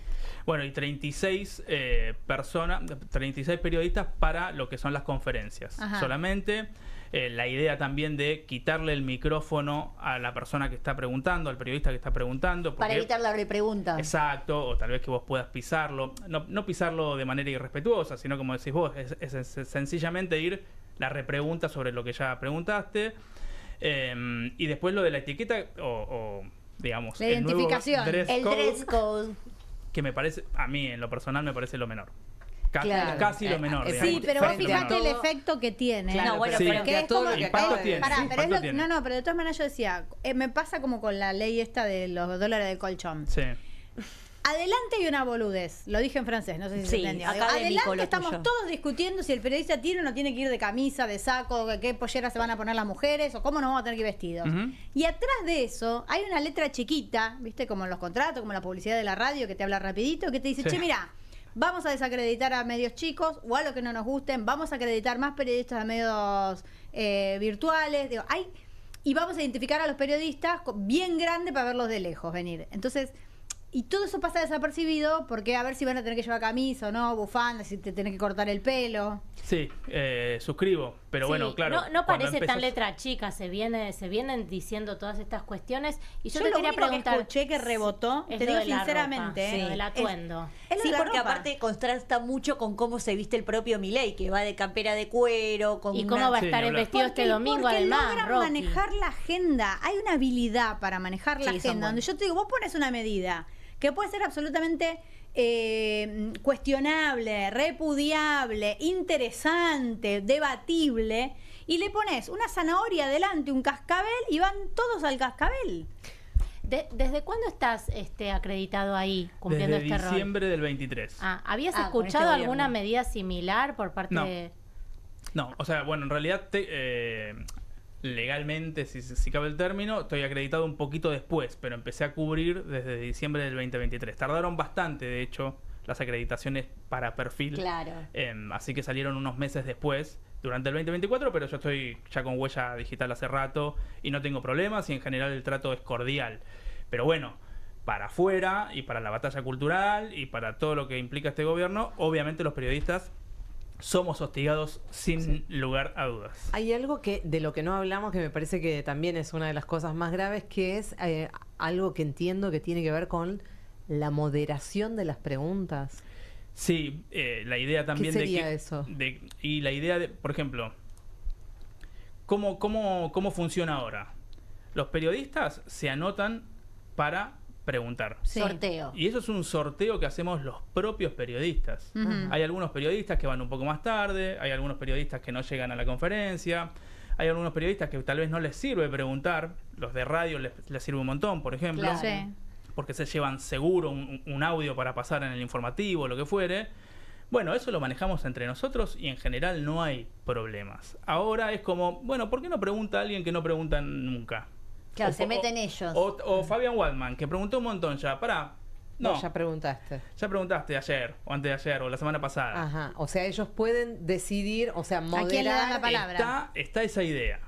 Bueno, y 36 36 periodistas para lo que son las conferencias. Ajá. Solamente la idea también de quitarle el micrófono a la persona que está preguntando, al periodista que está preguntando. Para porque- evitar la repregunta. Exacto, o tal vez que vos puedas pisarlo. No pisarlo de manera irrespetuosa, sino como decís vos, es sencillamente ir la repregunta sobre lo que ya preguntaste. Y después lo de la etiqueta o digamos, La el nuevo identificación. dress El code, dress code. que me parece, a mí en lo personal me parece lo menor. Claro. Casi lo menor. Sí, Sí, digamos. pero vos Frente a lo fíjate el menor. efecto que tiene. Claro, No, bueno, Sí. pero Que que a es todo como- lo que impacto acaba de tiene. Pará, Sí, pero es impacto lo, tiene. no, pero de todas maneras yo decía, me pasa como con la ley esta de los dólares del colchón. Sí. Adelante hay una boludez, lo dije en francés, no sé si se Sí, entendió. Digo, académico adelante lo estamos tuyo. todos discutiendo si el periodista tiene o no tiene que ir de camisa, de saco, qué pollera se van a poner las mujeres o cómo nos vamos a tener que ir vestidos. Ujú. Y atrás de eso hay una letra chiquita, viste, como en los contratos, como la publicidad de la radio que te habla rapidito, que te dice, Sí. che, mira, vamos a desacreditar a medios chicos o a los que no nos gusten, vamos a acreditar más periodistas a medios virtuales, digo, y vamos a identificar a los periodistas bien grande para verlos de lejos venir. Entonces, y todo eso pasa desapercibido porque a ver si van a tener que llevar camisa o no, bufanda, si te tenés que cortar el pelo. Sí, suscribo. Pero Sí, bueno, claro. No cuando parece tan empezás- letra chica, se vienen diciendo todas estas cuestiones. Y yo, Yo te lo quería único que preguntar. escuché que rebotó, es te lo digo de la sinceramente, ropa, sí, lo del atuendo. Es lo Sí, de la porque ropa. aparte contrasta mucho con cómo se viste el propio Milei, que va de campera de cuero, con ¿Y cómo una- va a Sí, estar ni el hablar. vestido este domingo porque además, logran Rocky? manejar la agenda. Hay una habilidad para manejar la Sí, son agenda. Donde buenos. yo te digo, vos pones una medida que puede ser absolutamente cuestionable, repudiable, interesante, debatible, y le pones una zanahoria adelante, un cascabel, y van todos al cascabel. ¿Desde cuándo estás acreditado ahí cumpliendo Desde este rol? diciembre del 23. ¿Habías con este escuchado gobierno. alguna medida similar por parte No. de...? No, o sea, bueno, en realidad legalmente, si cabe el término, estoy acreditado un poquito después, pero empecé a cubrir desde diciembre del 2023. Tardaron bastante, de hecho, las acreditaciones para perfil. Claro. Así que salieron unos meses después, durante el 2024, pero yo estoy ya con huella digital hace rato y no tengo problemas y en general el trato es cordial. Pero bueno, para afuera y para la batalla cultural y para todo lo que implica este gobierno, obviamente los periodistas somos hostigados sin lugar a dudas. Hay algo que de lo que no hablamos que me parece que también es una de las cosas más graves, que es algo que entiendo que tiene que ver con la moderación de las preguntas. Sí, la idea también ¿Qué sería de que... eso? Y la idea de, por ejemplo, ¿cómo funciona ahora? Los periodistas se anotan para preguntar. Sí. Sorteo. Y eso es un sorteo que hacemos los propios periodistas. Ujú. Hay algunos periodistas que van un poco más tarde, hay algunos periodistas que no llegan a la conferencia, hay algunos periodistas que tal vez no les sirve preguntar, los de radio les sirve un montón, por ejemplo, Claro. Sí. porque se llevan seguro un audio para pasar en el informativo, lo que fuere. Bueno, eso lo manejamos entre nosotros y en general no hay problemas. Ahora es como, bueno, ¿por qué no pregunta alguien que no pregunta nunca? Claro, se meten ellos. O Fabian Waldman, que preguntó un montón ya. No, Ya preguntaste. ya preguntaste ayer, o antes de ayer, o la semana pasada. Ajá. O sea, ellos pueden decidir, o sea, moderar. quién le dan la palabra? Está esa idea.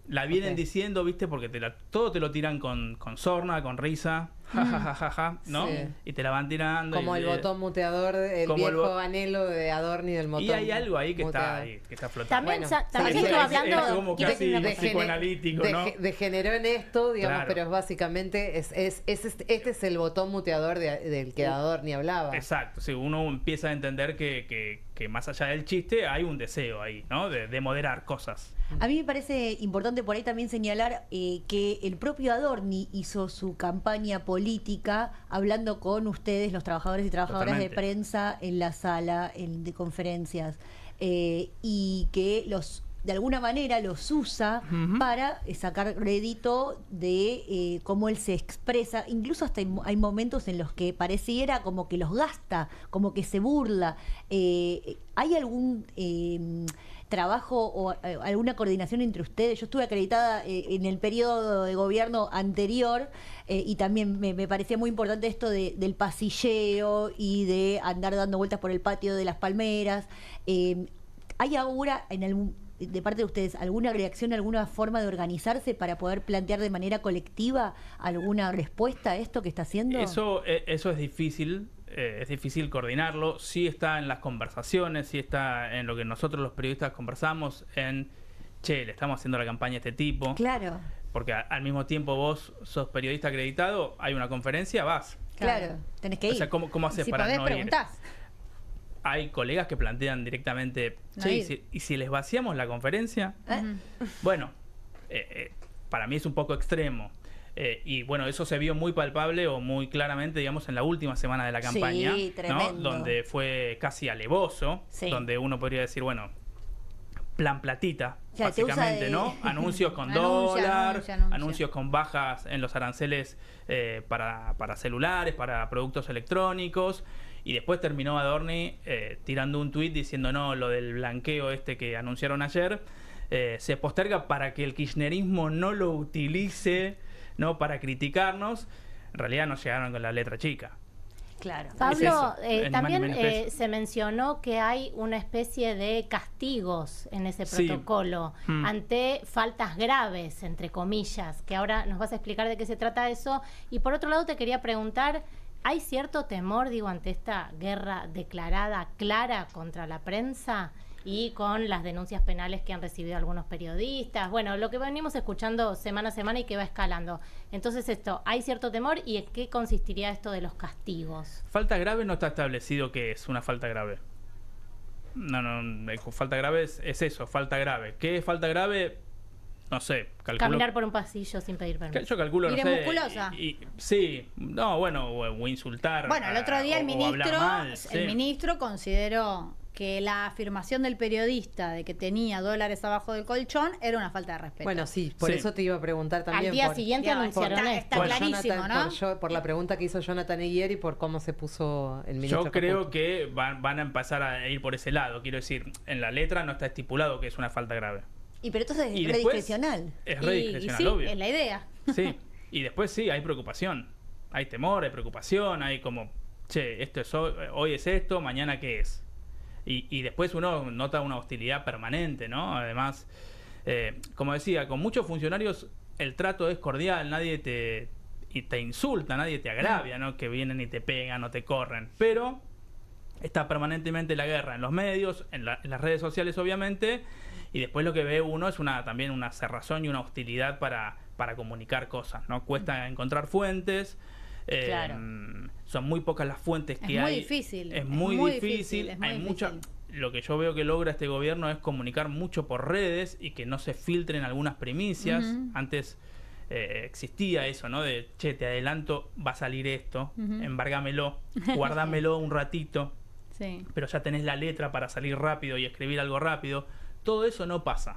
La vienen Ok. diciendo, ¿viste? Porque todo te lo tiran con sorna, con risa, ja, ¿no? Sí. Y te la van tirando. Como el botón muteador, el como el viejo bo- anhelo de Adorni del botón. Y hay algo ahí que muteador. está flotando. También, Bueno, también sí, estuve es- hablando... es como casi Degene- psicoanalítico, ¿no? Degeneró en esto, digamos, Claro. pero es básicamente este es el botón muteador del que Adorni hablaba. Exacto, sí, uno empieza a entender que más allá del chiste hay un deseo ahí, ¿no? De moderar cosas. A mí me parece importante por ahí también señalar que el propio Adorni hizo su campaña política hablando con ustedes, los trabajadores y trabajadoras Totalmente. de prensa, en la sala de conferencias, y que de alguna manera los usa Ujú. para sacar rédito de cómo él se expresa. Incluso hasta hay momentos en los que pareciera como que los gasta, como que se burla. ¿Hay algún trabajo o alguna coordinación entre ustedes? Yo estuve acreditada en el periodo de gobierno anterior, y también me parecía muy importante esto del pasilleo y de andar dando vueltas por el patio de las palmeras. ¿Hay ahora de parte de ustedes alguna reacción, alguna forma de organizarse para poder plantear de manera colectiva alguna respuesta a esto que está haciendo? Eso es difícil coordinarlo. Sí está en las conversaciones, sí está en lo que nosotros los periodistas conversamos, le estamos haciendo la campaña a este tipo. Claro, Porque al mismo tiempo vos sos periodista acreditado, hay una conferencia, vas. claro, tenés que ir. O sea, ¿cómo haces Si para podés, no ir? preguntás. Hay colegas que plantean directamente, No che, ir. ¿y si les vaciamos la conferencia? Bueno, para mí es un poco extremo. Y bueno, eso se vio muy palpable o muy claramente, digamos, en la última semana de la campaña, Sí, ¿no? tremendo. Donde fue casi alevoso, Sí. donde uno podría decir, bueno, plan platita, Claro, te usa básicamente, de- ¿no? Anuncios con Anuncia, dólar, anuncia. anuncios con bajas en los aranceles para celulares, para productos electrónicos. Y después terminó Adorni tirando un tuit diciendo, no, lo del blanqueo que anunciaron ayer se posterga para que el kirchnerismo no lo utilice, ¿no? Para criticarnos. En realidad nos llegaron con la letra chica. Claro. Pablo, eso, ni más ni también menos que eso. se mencionó que hay una especie de castigos en ese Sí. protocolo ante faltas graves, entre comillas, que ahora nos vas a explicar de qué se trata eso. Y por otro lado te quería preguntar, ¿hay cierto temor, ante esta guerra declarada, clara contra la prensa y con las denuncias penales que han recibido algunos periodistas? Bueno, lo que venimos escuchando semana a semana y que va escalando. Entonces ¿hay cierto temor y en qué consistiría esto de los castigos? Falta grave no está establecido qué es una falta grave. No, falta grave es eso, falta grave. ¿Qué es falta grave? No sé, calculo. Caminar por un pasillo sin pedir permiso. Yo calculo, no ¿Ir sé. musculosa? Sí, no, bueno, o insultar. Bueno, el otro día o hablar mal, el ministro consideró que la afirmación del periodista de que tenía dólares abajo del colchón era una falta de respeto. Bueno, sí, por Sí. eso te iba a preguntar también. Al día por- siguiente Digamos, anunciaron está- esto. está clarísimo, ¿no? Por la pregunta que hizo Jonathan Eguier y por cómo se puso el ministro. Yo creo Caputo. que van a empezar a ir por ese lado. Quiero decir, en la letra no está estipulado que es una falta grave. Y pero entonces es Y re después- discrecional. Es re y discrecional, sí, obvio. es la idea. Sí, y después sí, hay preocupación. Hay temor, hay preocupación, hay como, che, esto es hoy es esto, mañana qué es. Y después uno nota una hostilidad permanente, ¿no? Además, como decía, con muchos funcionarios el trato es cordial, nadie te insulta, nadie te agravia, ¿no? Que vienen y te pegan o te corren. Pero está permanentemente la guerra en los medios, en las redes sociales obviamente, y después lo que ve uno es también una cerrazón y una hostilidad para comunicar cosas, ¿no? Cuesta encontrar fuentes. Claro. son muy pocas las fuentes que muy hay. difícil, Es muy difícil. es muy Hay difícil. mucha. Lo que yo veo que logra este gobierno es comunicar mucho por redes y que no se filtren algunas primicias. Antes existía eso, ¿no? De, che, te adelanto, va a salir esto, embargámelo, guardámelo un ratito, Sí. pero ya tenés la letra para salir rápido y escribir algo rápido. Todo eso no pasa.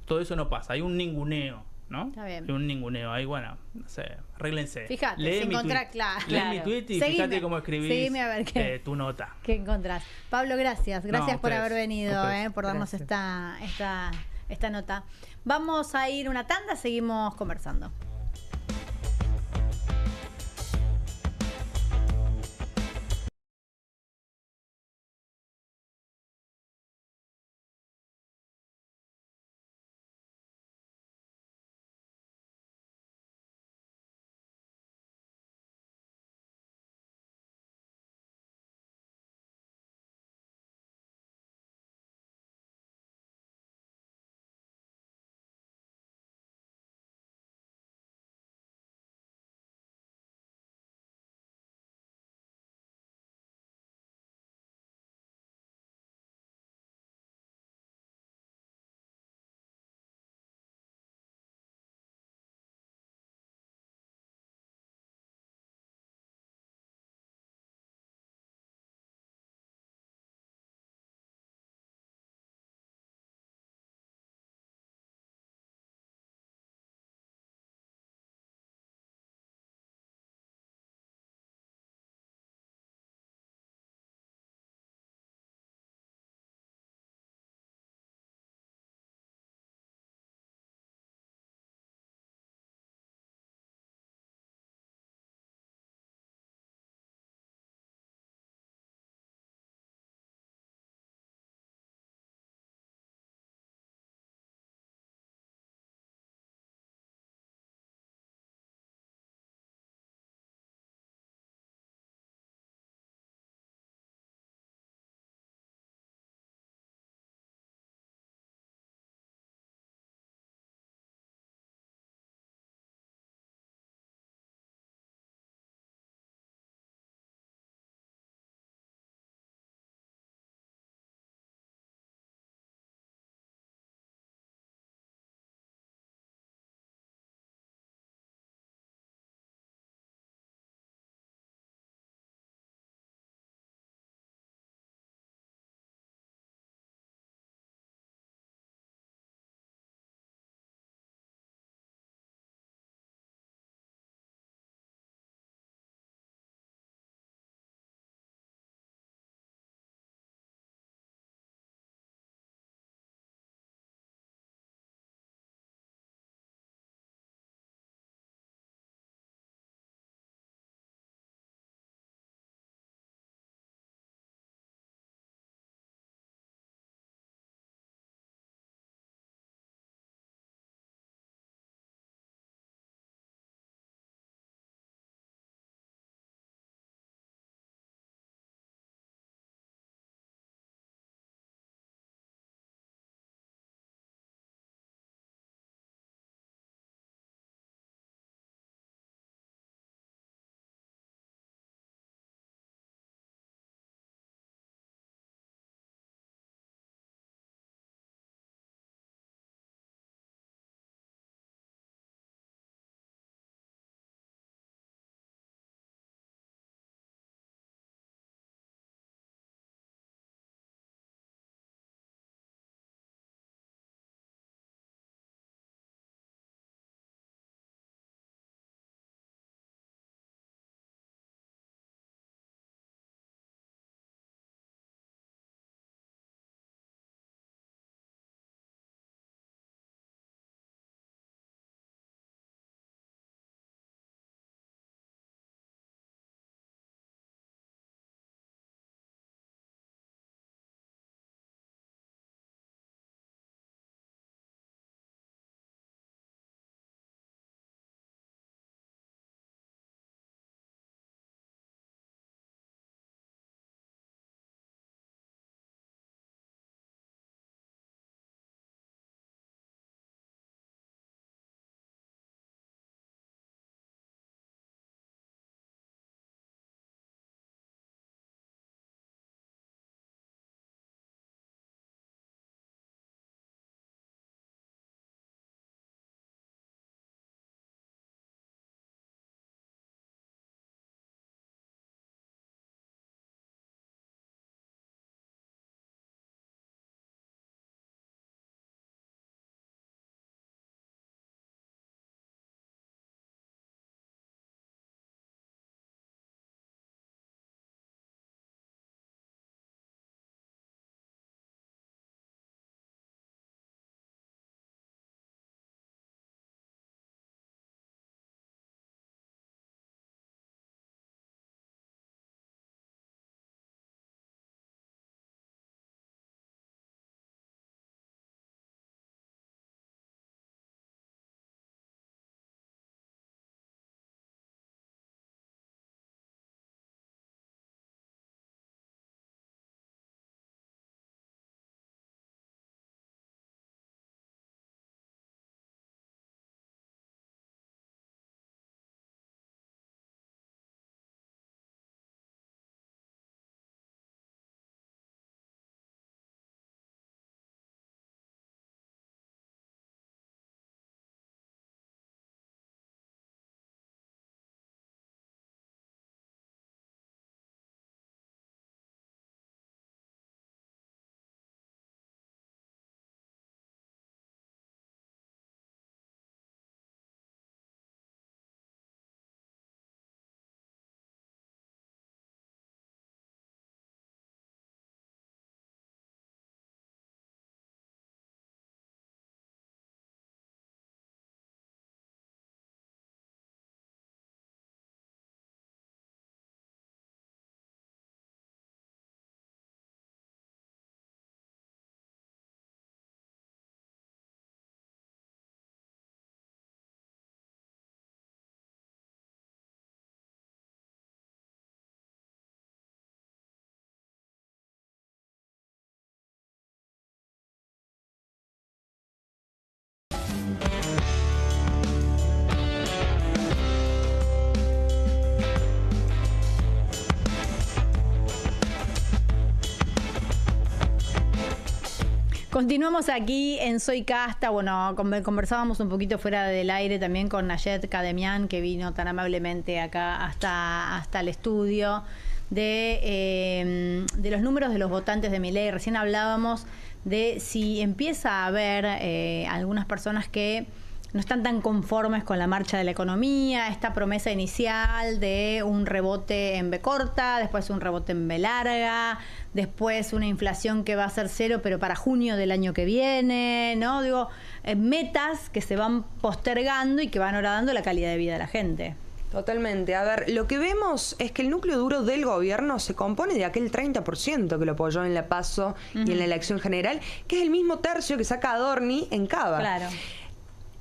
Todo eso no pasa. Hay un ninguneo, ¿no? Está bien. Hay un ninguneo. Ahí, bueno, no sé, arréglense. Fíjate, Lee si mi encontrás, tweet. claro. Lee mi tweet y Seguime, fíjate cómo escribís seguime a ver qué. tu nota. ¿Qué encontrás? Pablo, gracias. Gracias por ustedes, haber venido, ustedes. por darnos esta nota. Vamos a ir una tanda, seguimos conversando. Continuamos aquí en Soy Casta. Bueno, conversábamos un poquito fuera del aire también con Nayet Kademian, que vino tan amablemente acá hasta el estudio, de los números de los votantes de Milei. Recién hablábamos de si empieza a haber algunas personas que no están tan conformes con la marcha de la economía, esta promesa inicial de un rebote en B corta, después un rebote en B larga, después una inflación que va a ser 0, pero para junio del año que viene, ¿no? Digo, metas que se van postergando y que van horadando la calidad de vida de la gente. Totalmente. A ver, lo que vemos es que el núcleo duro del gobierno se compone de aquel 30% que lo apoyó en la PASO y en la elección general, que es el mismo tercio que saca Adorni en Cava. Claro.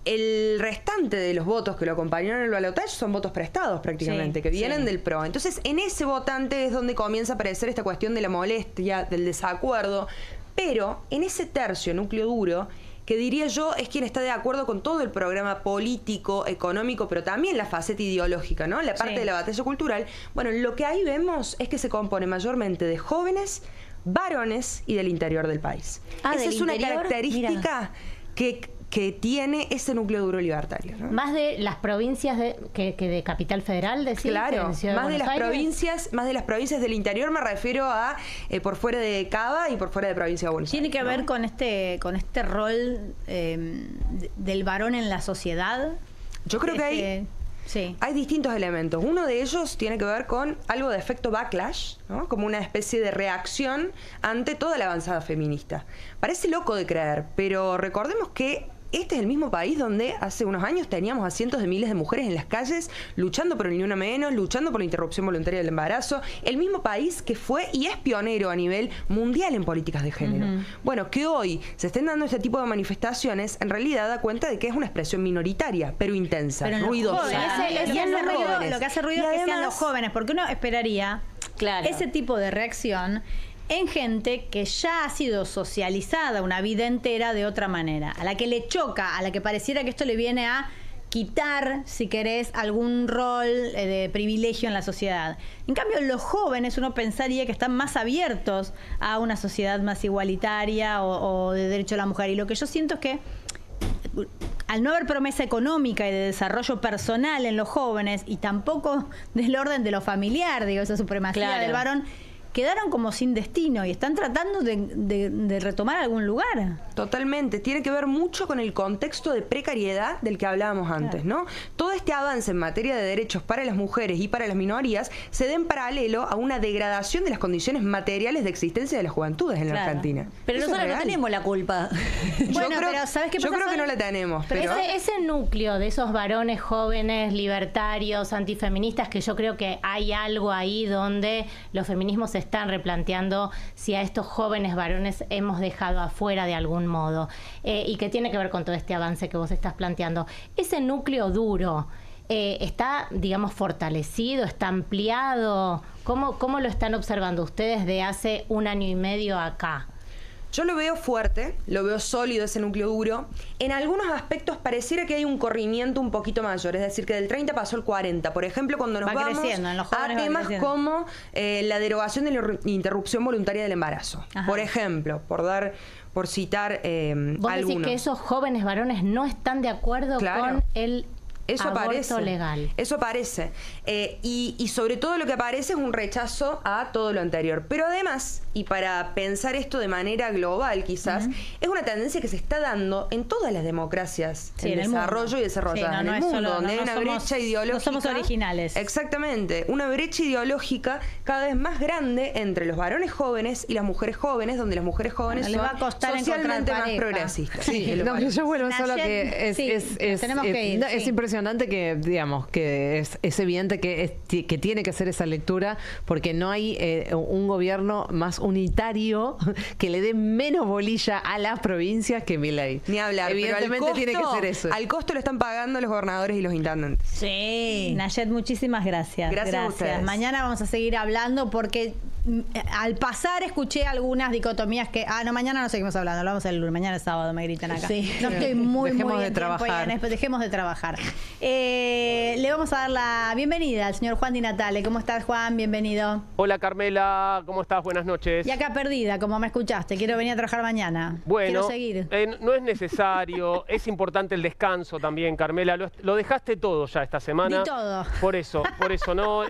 El restante de los votos que lo acompañaron en el balotaje son votos prestados prácticamente, que vienen del PRO. Entonces, en ese votante es donde comienza a aparecer esta cuestión de la molestia, del desacuerdo. Pero en ese tercio, núcleo duro, que diría yo es quien está de acuerdo con todo el programa político, económico, pero también la faceta ideológica, ¿no? La parte de la batalla cultural. Bueno, lo que ahí vemos es que se compone mayormente de jóvenes, varones y del interior del país. Esa es una característica que tiene ese núcleo duro libertario, ¿no? Más de las provincias que de Capital Federal, decís. Claro, más de las provincias del interior, me refiero a por fuera de Cava y por fuera de provincia de Buenos Aires. ¿Tiene que ver con este rol del varón en la sociedad? Yo creo que hay distintos elementos. Uno de ellos tiene que ver con algo de efecto backlash, ¿no? Como una especie de reacción ante toda la avanzada feminista. Parece loco de creer, pero recordemos que este es el mismo país donde hace unos años teníamos a cientos de miles de mujeres en las calles luchando por el ni una menos, luchando por la interrupción voluntaria del embarazo. El mismo país que fue y es pionero a nivel mundial en políticas de género. Bueno, que hoy se estén dando este tipo de manifestaciones, en realidad da cuenta de que es una expresión minoritaria, pero intensa, ruidosa. Lo que hace ruido es que sean los jóvenes, porque uno esperaría ese tipo de reacción en gente que ya ha sido socializada una vida entera de otra manera, a la que le choca, a la que pareciera que esto le viene a quitar, si querés, algún rol de privilegio en la sociedad. En cambio, los jóvenes, uno pensaría que están más abiertos a una sociedad más igualitaria o de derecho a la mujer. Y lo que yo siento es que al no haber promesa económica y de desarrollo personal en los jóvenes, y tampoco del orden de lo familiar, digo, esa supremacía del varón, quedaron como sin destino y están tratando de retomar algún lugar. Totalmente. Tiene que ver mucho con el contexto de precariedad del que hablábamos antes, ¿no? Todo este avance en materia de derechos para las mujeres y para las minorías se da en paralelo a una degradación de las condiciones materiales de existencia de las juventudes en la Argentina. Pero nosotros no tenemos la culpa. Bueno, pero ¿sabes qué pasa? Yo creo que no la tenemos. Pero ese núcleo de esos varones jóvenes, libertarios, antifeministas, que yo creo que hay algo ahí donde los feminismos se están replanteando si a estos jóvenes varones hemos dejado afuera de algún modo, y que tiene que ver con todo este avance que vos estás planteando. Ese núcleo duro está, digamos, fortalecido, está ampliado. ¿Cómo lo están observando ustedes de hace 1 año y medio acá? Yo lo veo fuerte, lo veo sólido ese núcleo duro. En algunos aspectos pareciera que hay un corrimiento un poquito mayor, es decir, que del 30 pasó al 40. Por ejemplo, cuando nos vamos a temas como la derogación de la interrupción voluntaria del embarazo. Por ejemplo, por citar ¿Vos decís que esos jóvenes varones no están de acuerdo con el aborto legal? Eso aparece. Y sobre todo lo que aparece es un rechazo a todo lo anterior. Pero además, y para pensar esto de manera global quizás, es una tendencia que se está dando en todas las democracias en desarrollo y desarrolladas en el mundo, donde hay una brecha ideológica. No somos originales. Exactamente. Una brecha ideológica cada vez más grande entre los varones jóvenes y las mujeres jóvenes, donde las mujeres jóvenes son socialmente más progresistas. Yo vuelvo solo que es impresionante que, digamos, que es evidente que tiene que hacer esa lectura, porque no hay un gobierno más unitario que le dé menos bolilla a las provincias que Milei. Ni hablar. Evidentemente tiene que ser eso. Al costo lo están pagando los gobernadores y los intendentes. Sí. Nayet, muchísimas gracias. Gracias a ustedes. Mañana vamos a seguir hablando porque al pasar escuché algunas dicotomías que, no, mañana no seguimos hablando, lo vamos el lunes, mañana es sábado, me gritan acá. Sí. No estoy muy Dejemos muy de en tiempo trabajar. y dejemos de trabajar. Le vamos a dar la bienvenida al señor Juan Di Natale. ¿Cómo estás, Juan? Bienvenido. Hola Carmela, ¿cómo estás? Buenas noches. Y acá perdida, como me escuchaste, quiero venir a trabajar mañana. Bueno, Quiero seguir. no es necesario, es importante el descanso también, Carmela. Lo dejaste todo ya esta semana. Di todo. Por eso, ¿no?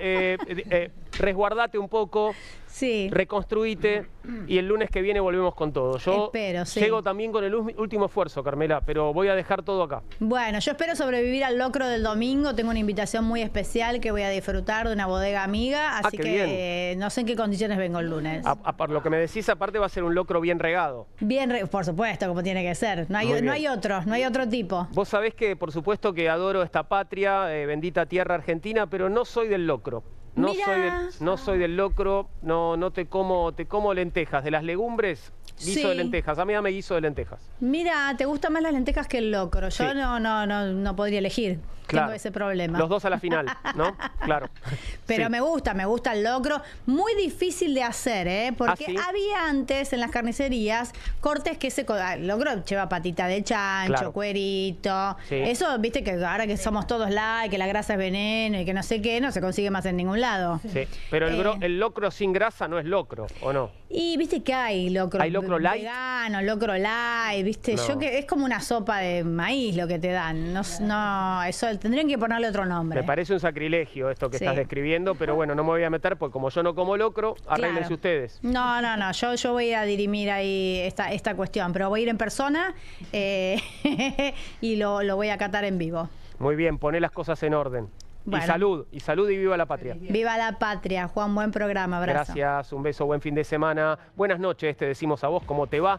Resguardate un poco, Sí. reconstruite y el lunes que viene volvemos con todo. Yo Espero, sí. llego también con el último esfuerzo, Carmela, pero voy a dejar todo acá. Bueno, yo espero sobrevivir al locro del domingo. Tengo una invitación muy especial que voy a disfrutar de una bodega amiga, así qué que no sé en qué condiciones vengo el lunes. Por lo que me decís, aparte va a ser un locro bien regado. Bien, por supuesto, como tiene que ser. No Muy hay otro tipo. Vos sabés que, por supuesto, que adoro esta patria, bendita tierra argentina, pero no soy del locro. Mirá. No soy del locro, no te como lentejas. De las legumbres, guiso Sí. de lentejas. A mí dame guiso de lentejas. Mira, te gustan más las lentejas que el locro. Yo Sí. no podría elegir. Claro. Tengo ese problema. Los dos a la final, ¿no? Claro. Pero Sí. me gusta el locro. Muy difícil de hacer, ¿eh? Porque ¿Ah, sí? había antes en las carnicerías cortes que el locro lleva patita de chancho, Claro. cuerito. Sí. Eso, viste, que ahora que somos todos light, que la grasa es veneno y que no sé qué, no se consigue más en ningún lado. Sí. Pero el locro sin grasa no es locro, ¿o no? Y viste que hay locro, ¿Hay locro light? vegano, locro light, viste, No. yo que es como una sopa de maíz lo que te dan. No, eso tendrían que ponerle otro nombre. Me parece un sacrilegio esto que Sí. estás describiendo, pero bueno, no me voy a meter porque como yo no como locro, arréglense Claro. ustedes. No, yo voy a dirimir ahí esta cuestión, pero voy a ir en persona y lo voy a catar en vivo. Muy bien, poné las cosas en orden. Bueno. Y salud y viva la patria. Viva la patria, Juan, buen programa, abrazo. Gracias, un beso, buen fin de semana. Buenas noches, te decimos a vos, ¿cómo te va?